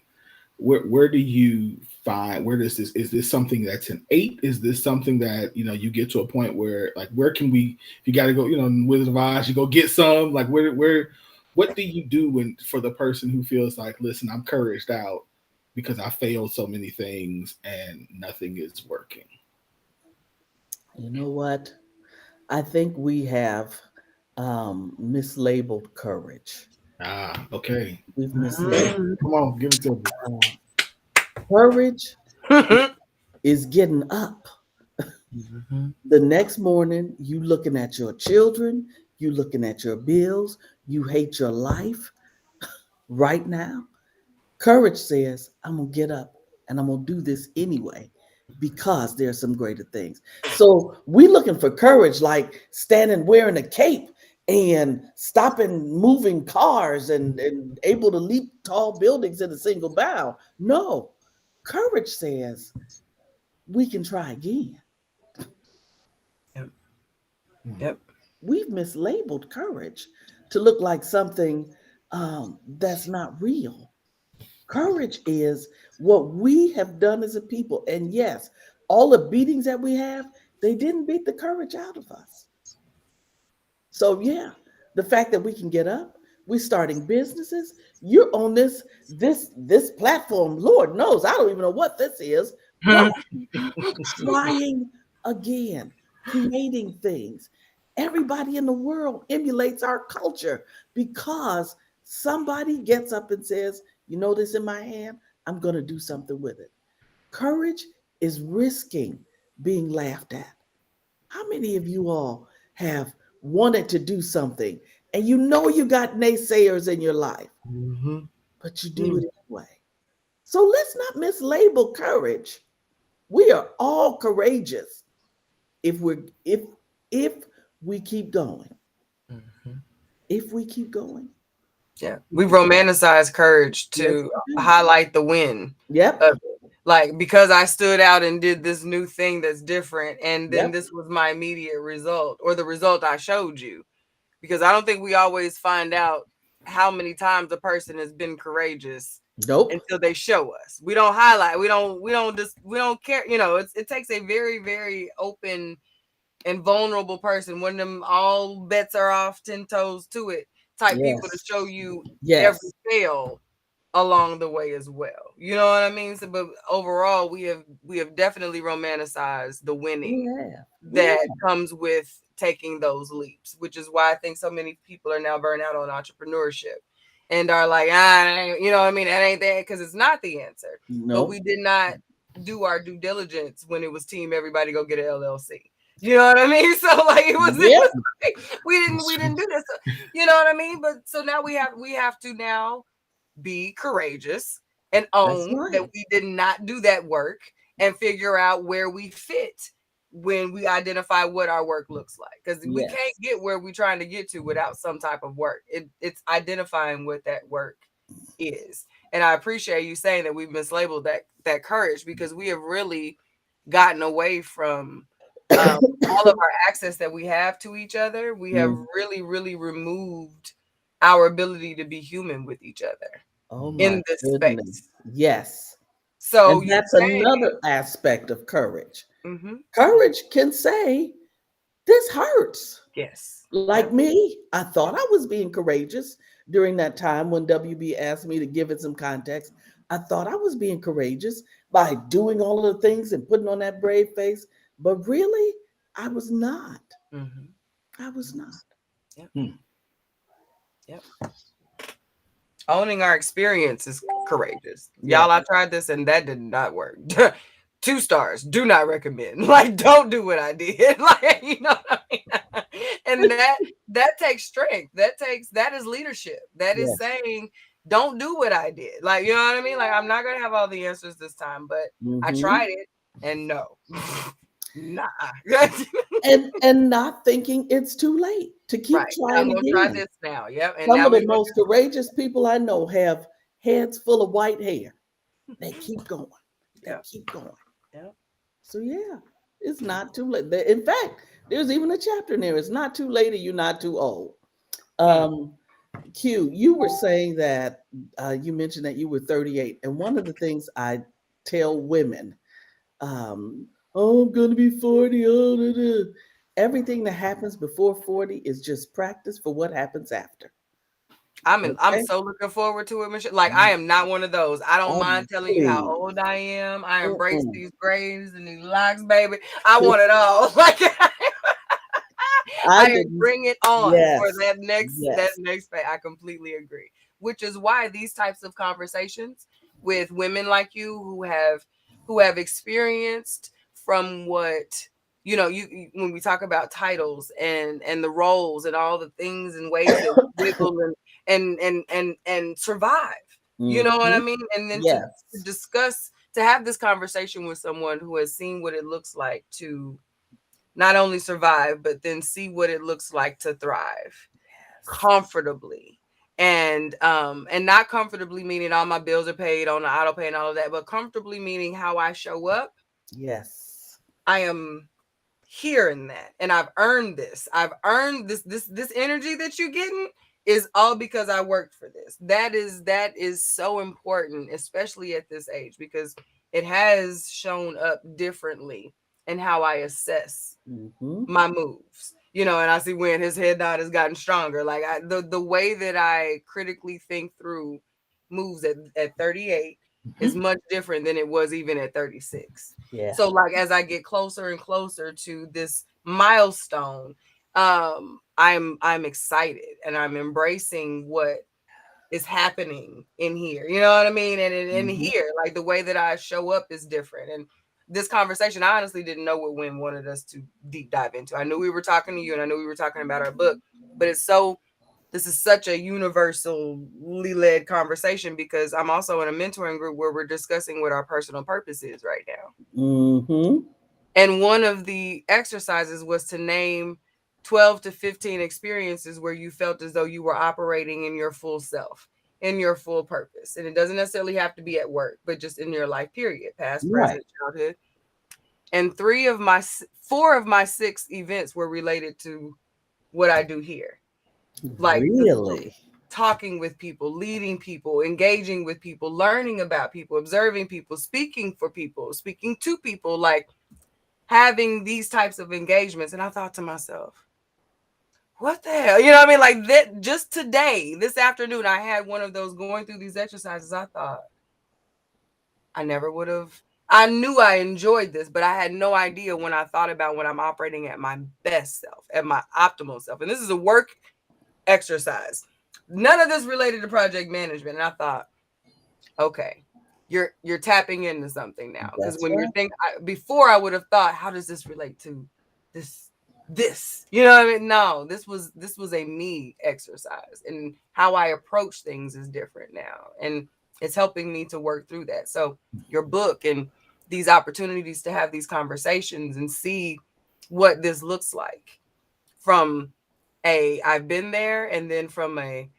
Where do you find, where does this, is this something that's innate? Is this something that you get to a point where, like, where can we, if you got to go, Wizard of Oz, you go get some, like, where what do you do when, for the person who feels like, listen, I'm couraged out because I failed so many things and nothing is working? You know what? I think we have mislabeled courage. Ah, okay. We've mislabeled. Mhm. Come on, give it to me. Courage is getting up Mhm. the next morning, you looking at your children, you looking at your bills, you hate your life right now. Courage says, I'm going to get up and I'm going to do this anyway because there's some greater things. So we looking for courage, like standing wearing a cape and stopping moving cars and able to leap tall buildings in a single bound. No, courage says we can try again. Yep. Hmm. Yep. We've mislabeled courage to look like something that's not real. Courage is what we have done as a people. And yes, all the beatings that we have, they didn't beat the courage out of us. So yeah, the fact that we can get up, we're starting businesses. You're on this platform. Lord knows, I don't even know what this is, but trying again, creating things. Everybody in the world emulates our culture because somebody gets up and says, you know this in my hand, I'm going to do something with it. Courage is risking being laughed at. How many of you all have wanted to do something and you know you got naysayers in your life, Mhm. but you do it anyway? So let's not mislabel courage. We are all courageous if if we keep going. Mhm. If we keep going. Yeah, we romanticize courage Yes, to we do. highlight the win Yep. of it. Like, because I stood out and did this new thing that's different, and then Yep. this was my immediate result, or the result I showed you. Because I don't think we always find out how many times a person has been courageous Nope. until they show us. We don't highlight. We don't care. It takes a very, very open and vulnerable person, one of them all bets are off, 10 toes to it type people to Yes. show you every Yes. fail along the way as well. You know what I mean? So, but overall, we have definitely romanticized the We winning have. We that have. comes with taking those leaps, which is why I think so many people are now burnt out on entrepreneurship and are like, you know what I mean? That ain't that, because it's not the answer. But we Nope. did not do our due diligence when it was team everybody go get an LLC. You know what I mean? So like it was Yep. like we didn't do this. So, you know what I mean? But so now we have to now be courageous and That's own that right. we did not do that work and figure out where we fit when we identify what our work looks like, because we can't Yes. get where we're trying to get to without some type of work. It's identifying what that work is. And I appreciate you saying that we've mislabeled that courage, because we have really gotten away from all of our access that we have to each other. We have Mm. really, really removed our ability to be human with each other Oh my in this goodness. space. Yes. So And you that's saying, another aspect of courage. mm-hmm, Courage can say, this hurts. yes, Like yep, me, I thought I was being courageous during that time when WB asked me to give it some context. I thought I was being courageous by doing all of the things and putting on that brave face. But really, I was not. mm-hmm, I was not. yep, Hmm. yep. Owning our experience is courageous. Yes. Y'all, I tried this and that did not work. 2 stars. Do not recommend. Like, don't do what I did. Like, you know what I mean? And that takes strength. That is leadership. That is Yes. saying, don't do what I did. Like, you know what I mean? Like, I'm not gonna have all the answers this time, but I Hmm. tried it and no. Nah. And not thinking it's too late to keep Right. I'm trying gonna try again. this now. Yep. And Some now of we're the gonna most courageous people I know have heads full of white hair. They keep going. They Yep. keep going. Yep. So yeah, it's not too late. In fact, there's even a chapter in there. It's not too late, or you're not too old. Hmm. Um, Q, you were saying that you mentioned that you were 38, and one of the things I tell women, oh, I'm gonna be 40. Oh, da, da." Everything that happens before 40 is just practice for what happens after. I'm Okay, so looking forward to it, Michelle. Like, I am not one of those. I don't mind telling you how please. old I am. I embrace Mm-mm. these braids and these locks, baby. I want it all. Like, I I didn't. bring it on for Yes, that yes, next phase. I completely agree. Which is why these types of conversations with women like you who have experienced from what when we talk about titles and the roles and all the things and ways that we wiggle and survive. You know what I Mhm. mean? And then to Yes. discuss, to have this conversation with someone who has seen what it looks like to not only survive, but then see what it looks like to thrive comfortably. And not comfortably meaning all my bills are paid on the auto pay and all of that, but comfortably meaning how I show up. Yes. I am here in that, and I've earned this. I've earned this energy that you're getting is all because I worked for this. That is so important, especially at this age, because it has shown up differently in how I assess Hmm. my moves. And I see when his head nod has gotten stronger. Like the way that I critically think through moves at 38 is Hmm. much different than it was even at 36. Yeah. So like as I get closer and closer to this milestone, I'm excited and I'm embracing what is happening in here. You know what I mean? And in Hmm. here, like the way that I show up is different. And this conversation, I honestly didn't know what Wynn wanted us to deep dive into. I knew we were talking to you and I knew we were talking about our book, but this is such a universally led conversation because I'm also in a mentoring group where we're discussing what our personal purpose is right now. Hmm. And one of the exercises was to name 12 to 15 experiences where you felt as though you were operating in your full self, in your full purpose. And it doesn't necessarily have to be at work, but just in your life period, past, Right. present, childhood. And 4 of my 6 events were related to what I do here. Like the Really? talking with people, leading people, engaging with people, learning about people, observing people, speaking for people, speaking to people, like having these types of engagements. And I thought to myself, what the hell? You know what I mean? Like that just today, this afternoon, I had one of those going through these exercises. I thought I never would have. I knew I enjoyed this, but I had no idea when I thought about when I'm operating at my best self, at my optimal self. And this is a work exercise. None of this related to project management. And I thought, okay, you're tapping into something now, because That's when you're right. thinking before, I would have thought, how does this relate to this you know what I mean? No, this was a me exercise, and how I approach things is different now, and it's helping me to work through that. So your book and these opportunities to have these conversations and see what this looks like from I've been there, and then from a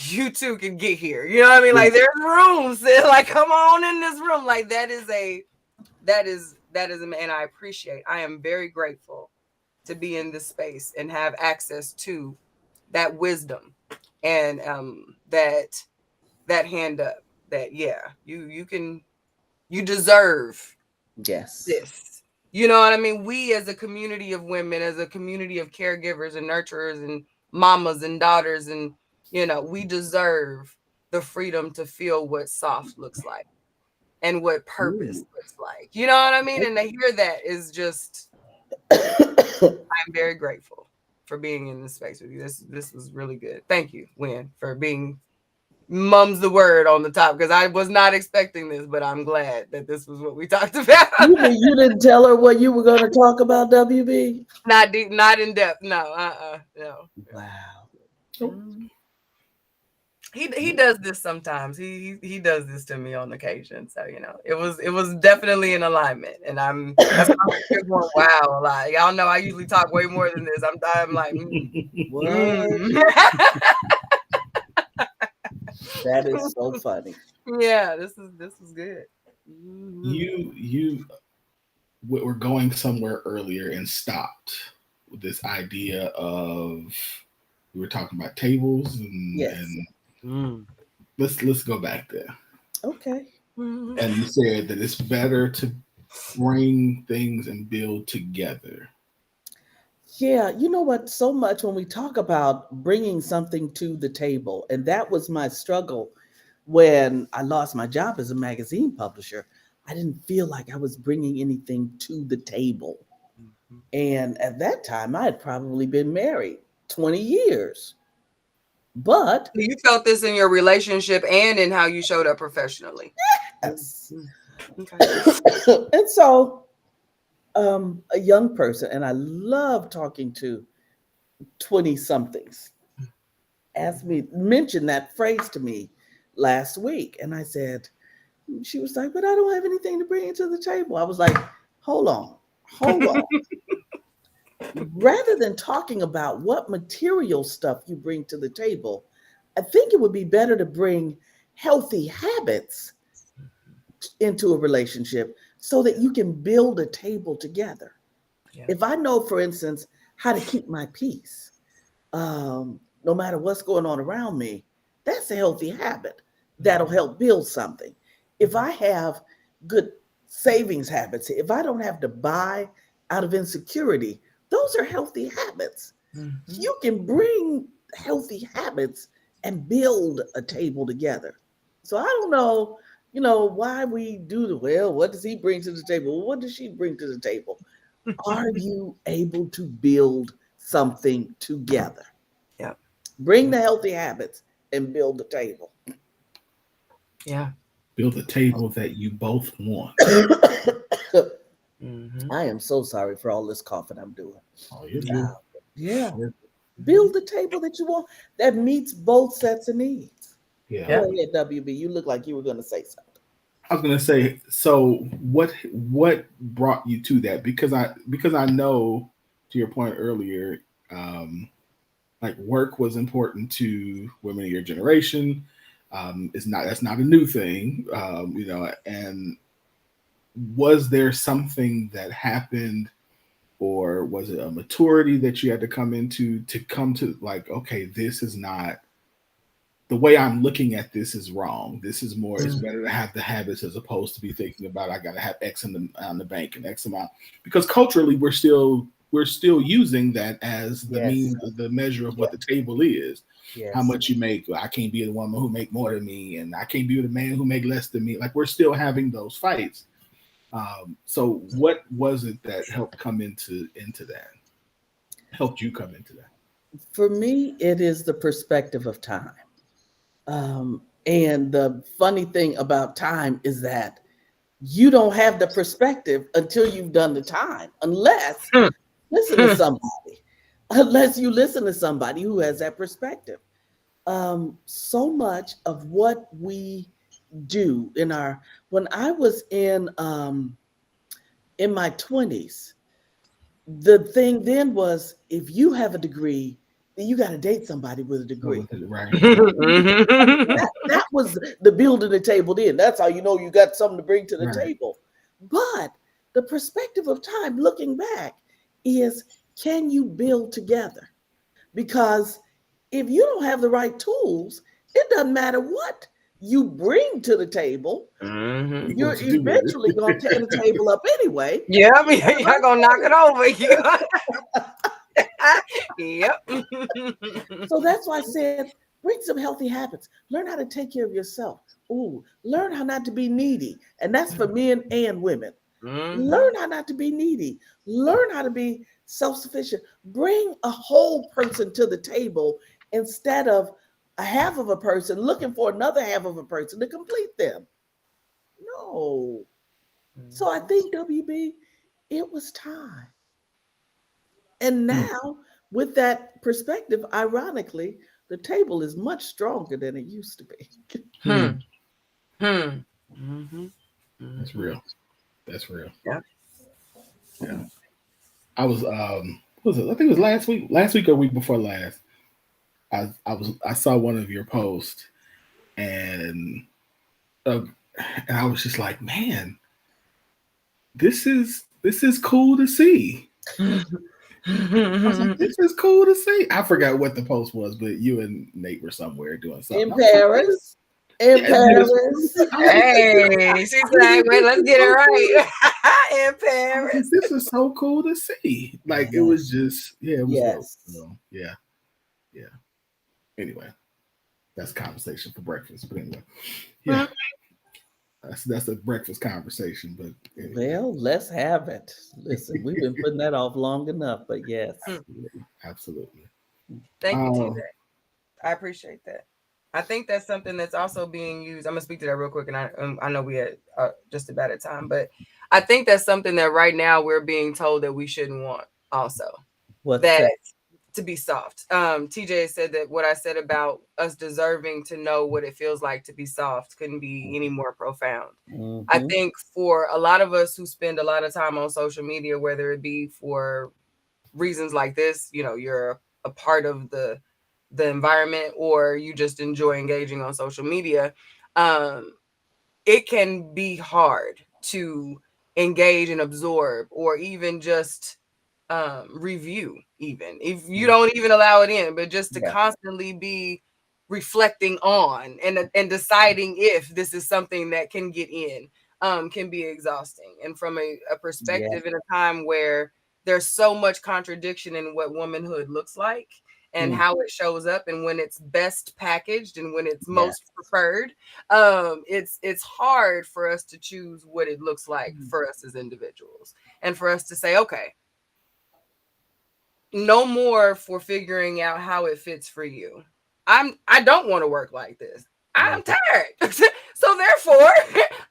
you too can get here. You know what I mean? Yeah. Like there's rooms. Like come on in this room. Like that is a man I appreciate. I am very grateful to be in this space and have access to that wisdom and that hand up that you deserve Yes. this. You know what I mean? We as a community of women, as a community of caregivers and nurturers and mamas and daughters, and we deserve the freedom to feel what soft looks like and what purpose Ooh. looks like. You know what I mean? And to hear that is just, I'm very grateful for being in this space with you. This was really good. Thank you, Wynn, for being mum's the word on the top, because I was not expecting this, but I'm glad that this was what we talked about. You didn't tell her what you were going to talk about, WB? Not deep, not in depth. No, no. Wow. Mhm. He does this sometimes. He does this to me on occasion. So it was definitely in alignment, and that's why I'm here going wow a lot. Y'all know I usually talk way more than this. I'm like, What? mm. That is so funny. Yeah, this is good. Mhm. You were going somewhere earlier and stopped with this idea of we were talking about tables Yes. and Mm. let's go back there. Okay. Mhm. And you said that it's better to bring things and build together. Yeah, you know what? So much when we talk about bringing something to the table, and that was my struggle when I lost my job as a magazine publisher. I didn't feel like I was bringing anything to the table. Mhm. And at that time, I had probably been married 20 years. But You felt this in your relationship and in how you showed up professionally. yes. Mhm. Okay. And so, a young person, and I love talking to 20 somethings, asked me, mentioned that phrase to me. last week. And I said, she was like, but I don't have anything to bring to the table. I was like, hold on, hold on. Rather than talking about what material stuff you bring to the table, I think it would be better to bring healthy habits into a relationship so that you can build a table together. Yeah. If I know, for instance, how to keep my peace, no matter what's going on around me, that's a healthy habit that'll help build something. If I have good savings habits, if I don't have to buy out of insecurity, those are healthy habits. Mhm. You can bring healthy habits and build a table together. So I don't know, why we do well, what does he bring to the table? What does she bring to the table? Are you able to build something together? Yeah. Bring the healthy habits and build the table. Yeah. Build a table that you both want. Mhm. I am so sorry for all this coughing I'm doing. Oh, you're good. Yeah. You're- Build the table that you want that meets both sets of needs. Yeah. Go Yeah. ahead, WB. You look like you were going to say something. I was gonna say, so what brought you to that? Because I know, to your point earlier, um, like work was important to women of your generation. It's not That's not a new thing, and was there something that happened, or was it a maturity that you had to come into to come to, like, okay, this is not the way I'm looking at this is wrong. This is more. It's better to have the habits as opposed to be thinking about I got to have X in on the bank and X amount, because culturally we're still using that as the Yes. mean the measure of Yeah. what the table is. How Yes. much you make. I can't be the woman who make more than me, and I can't be the man who make less than me. Like, we're still having those fights. So what was it that helped come into that? Helped you come into that? For me, it is the perspective of time. And the funny thing about time is that you don't have the perspective until you've done the time, unless Hmm. listen to somebody, unless you listen to somebody who has that perspective. So much of what we do when I was in my 20s, the thing then was if you have a degree, then you got to date somebody with a Go degree. with it, right? Mhm. That was the building the table then. That's how you know you got something to bring to the Right. table. But the perspective of time, looking back, is can you build together? Because if you don't have the right tools, it doesn't matter what you bring to the table, Mhm. you're What you do with eventually going to tear the table up anyway. Yeah, I mean, y'all gonna knock it over. Yep. So that's why I said, bring some healthy habits. Learn how to take care of yourself. Ooh, learn how not to be needy. And that's for men and women. Mhm. Learn how not to be needy. Learn how to be self sufficient. Bring a whole person to the table instead of a half of a person looking for another half of a person to complete them. No. So I think, WB, it was time. And it. now, with that perspective, ironically, the table is much stronger than it used to be. Hmm. Hmm. Hmm. Mhm. That's Mhm. real. That's real. Yeah. Yeah. I was what was it? I think it was last week or week before last. I saw one of your posts, and uh, and I was just like, man, this is cool to see. I was like, this is cool to see. I forgot what the post was, but you and Nate were somewhere doing something. In I was like, this, Paris, in yeah, yeah, that's what Paris. I was like, Hey, she's I was like, like, wait, this let's is get it so cool. right. In I was like, Paris. this is so cool to see. Like, it was Yes, just, yeah, it was dope. yes. So, yeah, yeah. Anyway, that's a conversation for breakfast. But anyway, yeah, Mhm. that's a breakfast conversation. But anyway, Well, let's have it. Listen, we've been putting that off long enough, but yes. absolutely, absolutely. Thank you, TJ. Um, I appreciate that. I think that's something that's also being used. I'm gonna speak to that real quick, and I know we had just about at time, but I think that's something that right now we're being told that we shouldn't want. Also, What's that that? to be soft. TJ said that what I said about us deserving to know what it feels like to be soft couldn't be any more profound. I Mm-hmm. think for a lot of us who spend a lot of time on social media, whether it be for reasons like this, you know, you're a part of the environment or you just enjoy engaging on social media, um, it can be hard to engage and absorb or even just review, even if you don't even allow it in, but just to Yeah. constantly be reflecting on and deciding if this is something that can get in, can be exhausting. And from a Yeah. perspective in a time where there's so much contradiction in what womanhood looks like and Mm. how it shows up and when it's best packaged and when it's Yes. most preferred, it's hard for us to choose what it looks like for us as individuals and for us to say, okay, no more for figuring out how it fits for you. I don't want to work like this. I'm Mhm. tired. So therefore,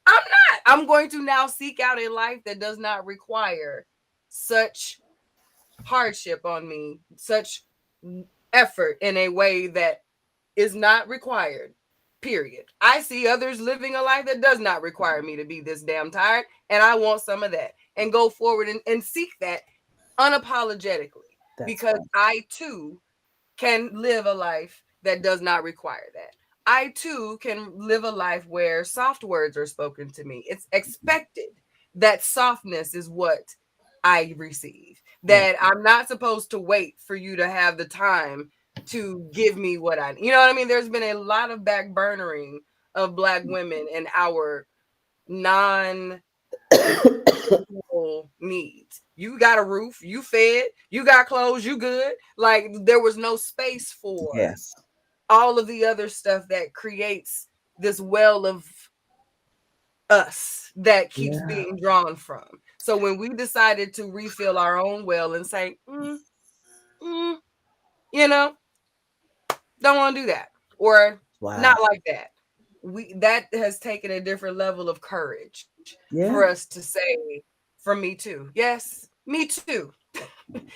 I'm not. I'm going to now seek out a life that does not require such hardship on me, such effort in a way that is not required. Period. I see others living a life that does not require me to be this damn tired, and I want some of that and go forward and seek that unapologetically That's because right. I too can live a life that does not require that. I too can live a life where soft words are spoken to me. It's expected that softness is what I receive, Yeah. that I'm not supposed to wait for you to have the time to give me what I, you know what I mean? There's been a lot of backburnering of Black women and our non needs. You got a roof, you fed, you got clothes, you good. Like there was no space for Yes. all of the other stuff that creates this well of us that keeps Yeah. being drawn from. So when we decided to refill our own well and say, mm, you know, don't want to do that or not Wow. like that. We that has taken a different level of courage for Yeah. us to say, for me too. Yes, me too.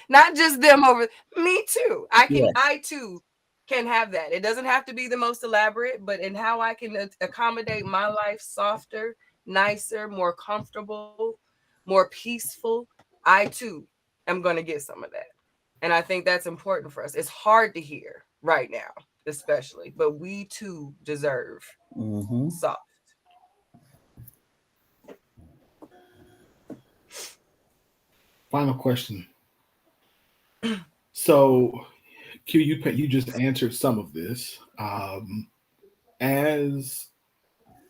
Not just them over me too. Yes. I too can have that. It doesn't have to be the most elaborate, but in how I can accommodate my life softer, nicer, more comfortable, more peaceful, I too am going to get some of that. And I think that's important for us. It's hard to hear right now, especially, but we too deserve Mm-hmm. soft. Final question. So, Q, you just answered some of this. As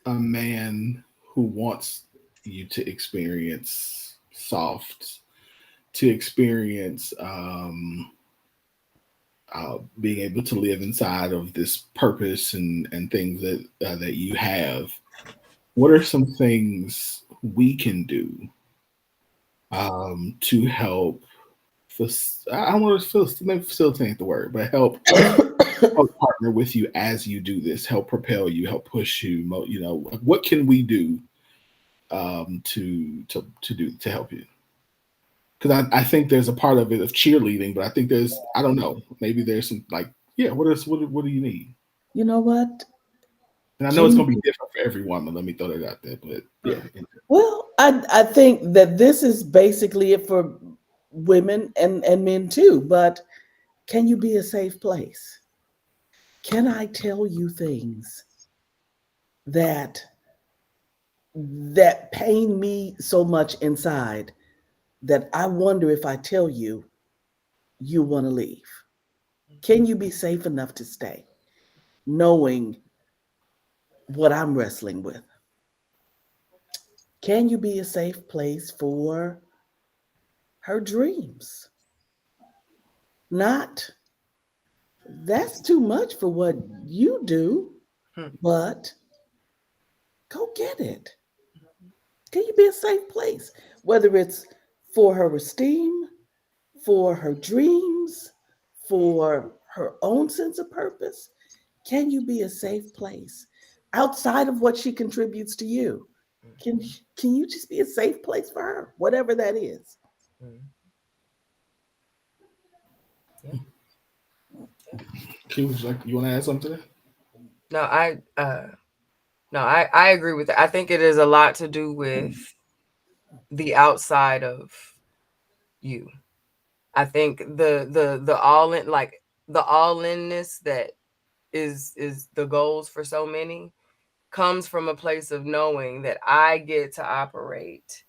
a man who wants you to experience soft, to experience being able to live inside of this purpose and things that you have, what are some things we can do to help? I don't want to maybe facilitate the word, but help partner with you as you do this, help propel you, help push you. You know, what can we do to do to help you? Because I think there's a part of it of cheerleading, but I think there's I don't know, maybe there's some like yeah, what do you need? You know what? And I know it's Can going to be different for every woman. Let me throw that out there, but yeah, well, I think that this is basically it for women and men too. But can you be a safe place? Can I tell you things that pain me so much inside that I wonder if I tell you, you want to leave? Can you be safe enough to stay, knowing what I'm wrestling with? Can you be a safe place for her dreams? Not that's too much for what you do, but go get it. Can you be a safe place? Whether it's for her esteem, for her dreams, for her own sense of purpose, can you be a safe place outside of what she contributes to you? Can you just be a safe place for her, whatever that is? Yeah. Q, you want to add something to that? No, I agree with that. I think it is a lot to do with the outside of you. I think the all in, like the all inness that is the goals for so many comes from a place of knowing that I get to operate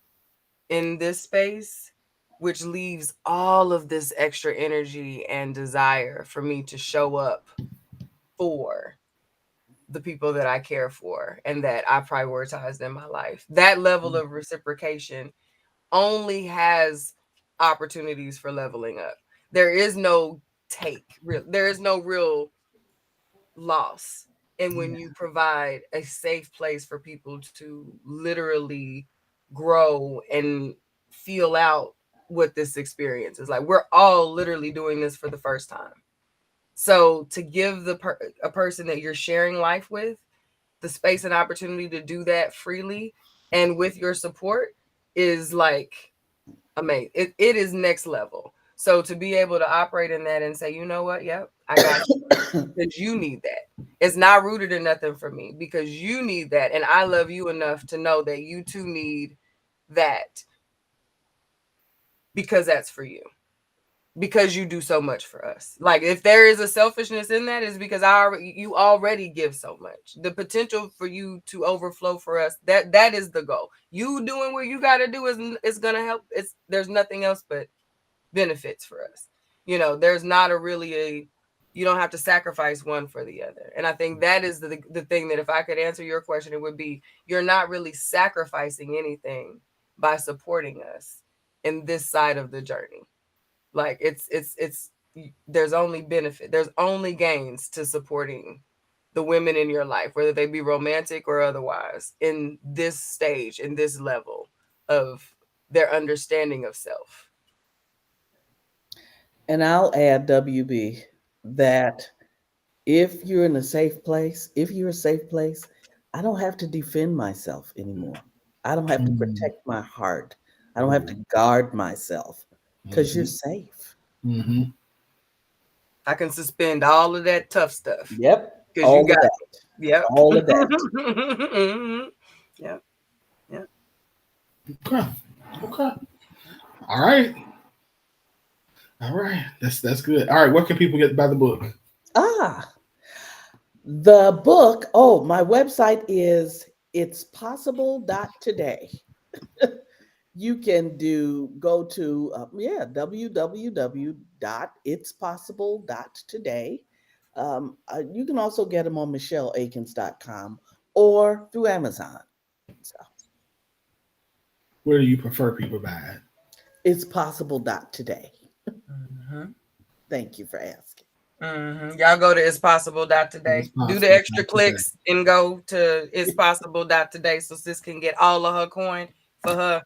in this space, which leaves all of this extra energy and desire for me to show up for the people that I care for and that I prioritized in my life. That level of reciprocation only has opportunities for leveling up. There is no there is no real loss. And when you provide a safe place for people to literally grow and feel out what this experience is like, we're all literally doing this for the first time. So to give a person that you're sharing life with the space and opportunity to do that freely and with your support is like amazing. It is next level. So to be able to operate in that and say, you know what, yep, I got you because you need that. It's not rooted in nothing for me because you need that. And I love you enough to know that you too need that because that's for you. Because you do so much for us. Like if there is a selfishness in that, is because you already give so much. The potential for you to overflow for us, that is the goal. You doing what you got to do is gonna help. There's nothing else but benefits for us. There's not you don't have to sacrifice one for the other. And I think that is the thing that if I could answer your question, it would be you're not really sacrificing anything by supporting us in this side of the journey. Like it's there's only benefit, there's only gains to supporting the women in your life, whether they be romantic or otherwise, in this stage, in this level of their understanding of self. And I'll add, WB, that if you're in a safe place, if you're a safe place, I don't have to defend myself anymore. I don't have to Mm. protect my heart. I don't have to guard myself because you're Mm-hmm. safe. Mm-hmm. I can suspend all of that tough stuff Yep. because you All of got that. me. Yep. All of that. Yep. Yep. Okay. Okay. All right. All right. That's good. All right. What can people get by the book? Ah, the book. Oh, my website is itspossible.today. You can go to www.itspossible.today. You can also get them on micheleaikens.com or through Amazon. So Where do you prefer people buy it? it's possible.today. Mm-hmm. Thank you for asking. Mm-hmm. Y'all go to It's itspossible.today. Do the possible extra not today. clicks and go to itspossible.today so sis can get all of her coin for her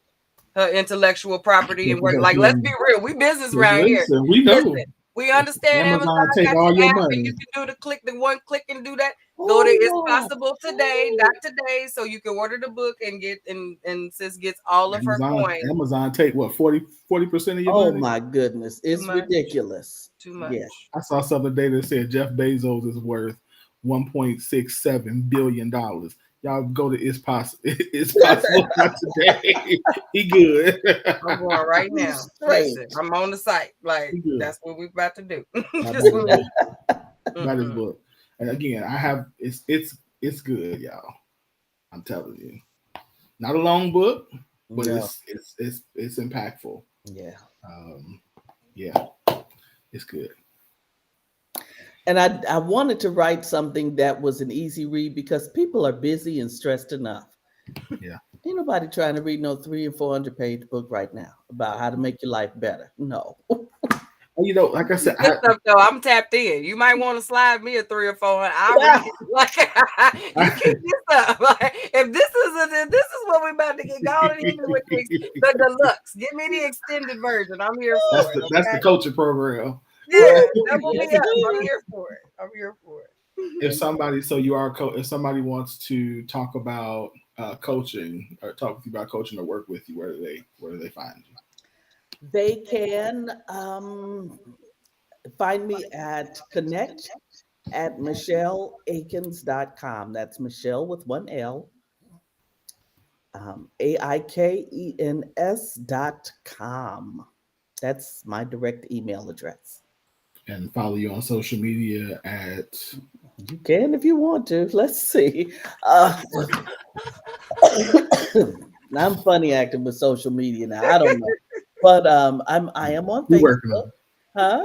intellectual property and work. Like, let's be real, we business around here. Listen, we know. Listen, we understand Amazon Amazon take got all the your app and money. you can do the one click and do that. Go to Oh It's yeah. Possible Today, Oh, not today, so you can order the book and get and sis gets all of her Amazon coin. Amazon take what 40% of your oh money? my goodness. Too It's much. ridiculous. Too Yeah. much. I saw something today that said Jeff Bezos is worth $1.67 billion. Y'all go to It's Possible. It's Possible not today. He good. I'm going right He's now. straight. Listen, I'm on the site. Like He good. that's what we're about to do. Now Just buy this what book. Buy this mm-mm. book. And again, I have it's good, y'all. I'm telling you. Not a long book, but No. it's impactful. Yeah. Um, yeah, it's good. And I wanted to write something that was an easy read because people are busy and stressed enough. Yeah. Ain't nobody trying to read no 300 and 400 page book right now about how to make your life better. No. Like I said, Good stuff though. I'm tapped in. You might want to slide me a 3 or 400. I'll read it. Like you keep this up. Like if this is what we're about to get going into with the deluxe. Give me the extended version. I'm here for it. that's the Okay. culture program. Yeah, Oh, double me yes, up. I'm it here for it. I'm here for If it. somebody, if somebody wants to talk about coaching or talk with you about coaching or work with you, where do they find you? They can Find me at connect at micheleaikens.com. That's Michelle with one L, AIKENS.com. That's my direct email address. And follow you on social media at You can if you want to. Let's see. I'm funny acting with social media now. I don't know, but I am on we working Facebook. on it. Huh?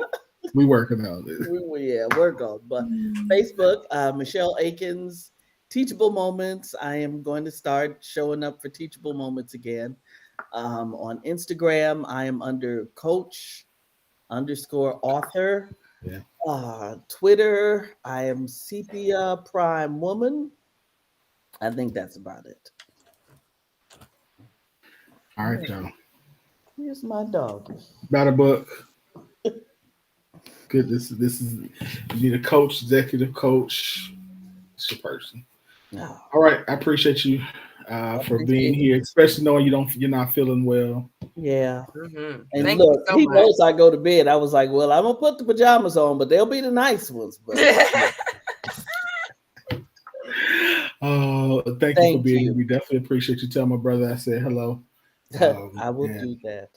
We working on it. Yeah, we're good. But Facebook, Michele Aikens, Teachable Moments. I am going to start showing up for Teachable Moments again. On Instagram, I am under Coach underscore author. Yeah. Twitter, I am Sepia Prime Woman. I think that's about it. All right, y'all. Here's my doggy. About a book. Good. This is you need a coach, executive coach. It's your person. Oh, All right. I appreciate you I for being appreciate here, you. especially knowing you're not feeling well. Yeah. Mhm. And Thank you look, so he much. knows I go to bed. I was like, well, I'm gonna put the pajamas on, but they'll be the nice ones. But Oh, thank you for thank being here. you. We definitely appreciate you. Tell my brother I said hello. I will And do that.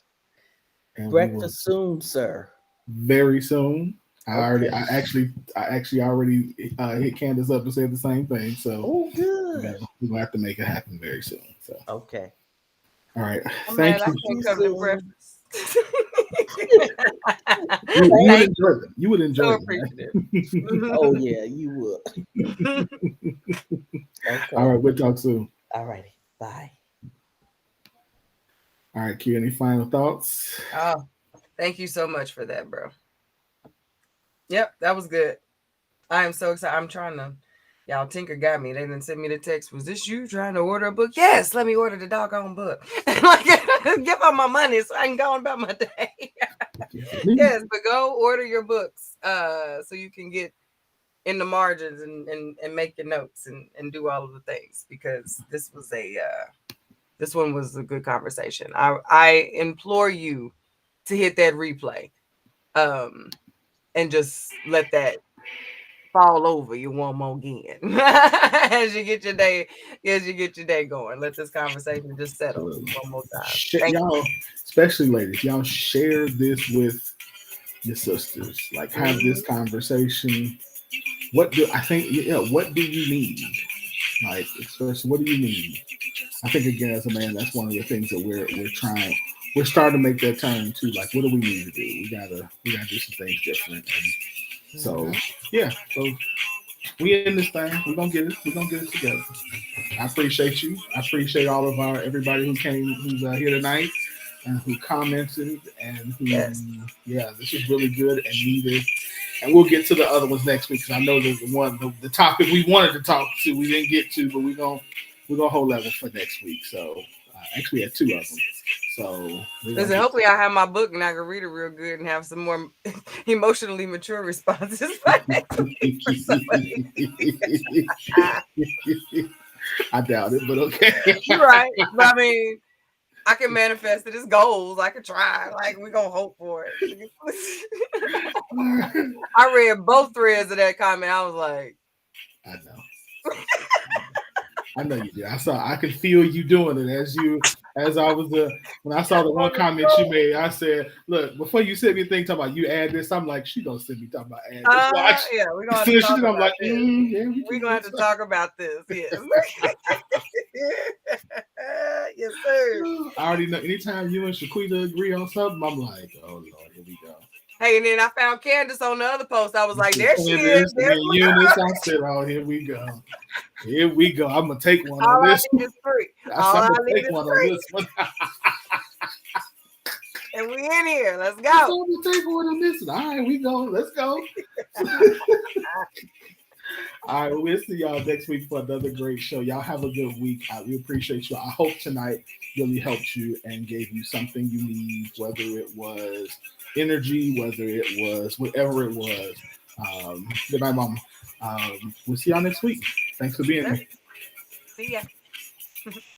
we will Breakfast soon, sir. very soon. Okay. I actually already hit Candace up and said the same thing. So Oh, good. we're gonna have to make it happen very soon. So Okay. all right, I'm thank mad I you. See can't you come to soon. breakfast. You would Thank enjoy them. You would you. enjoy So them. appreciative. Oh yeah, you would. All Okay. right, we'll talk soon. All righty. Bye. All right, Q, any final thoughts? Oh, thank you so much for that, bro. Yep, that was good. I am so excited. I'm trying to. Y'all, Tinker got me. They didn't send me the text. Was this you trying to order a book? Yes, let me order the doggone book. Like, give up my money so I can go on about my day. Yes, but go order your books so you can get in the margins and make your notes and do all of the things because this one was a good conversation. I implore you to hit that replay and just let that fall over you one more again as you get your day going. Let this conversation just settle one more time. Thank you. Y'all, especially ladies, y'all share this with your sisters. Like, have Mhm. this conversation. What do I think? Yeah, what do you need? Like, especially, what do you need? I think again, as a man, that's one of the things that we're trying. We're starting to make that turn too. Like, what do we need to do? We gotta do some things different. And so, Mhm. yeah. So we in this thing. We're gonna get it. We're gonna get it together. I appreciate you. I appreciate all of our everybody who came, who's here tonight, and who commented, and who, Yes. yeah, this is really good and needed. And we'll get to the other ones next week because I know there's the topic we wanted to talk to, we didn't get to, but we're gonna hold that one for next week. So actually, we had two of them. So we're gonna Listen, get. hopefully I have my book and I can read it real good and have some more emotionally mature responses for next week for some of these. I doubt it, but okay. You're right. But I mean, I can manifest it as goals. I could try. Like we're gonna hope for it. I read both threads of that comment. I was like, I know. I know you did. I could feel you doing it as I was when I saw the one comment you made. I said, "Look, before you send me a thing talking about you add this," I'm like, "She gonna send me talking about add this." Watch. yeah, we're gonna As have soon to as she talk did, I'm about like, this. "Yeah, we We're can gonna do have to stuff." talk about this. Yes. Yes, sir. I already know. Anytime you and Shaquita agree on something, I'm like, "Oh Lord, here we go." Hey, and then I found Candace on the other post. I was like, You there said she is. Candace and There's then my Eunice. girl. I said, "Oh, here we go. Here we go. I'm gonna take one on All I this need one." is three. I All said, "I'm I gonna need take is one on three. this one." And we in here. Let's I said, go. "I'm gonna take one on this one." All right, we go. Let's go. All right, we'll see y'all next week for another great show. Y'all have a good week. We appreciate you. I hope tonight really helped you and gave you something you need, whether it was energy, whether it was whatever it was. Good night, Mama. We'll see y'all next week. Thanks for being Yep. here. See ya.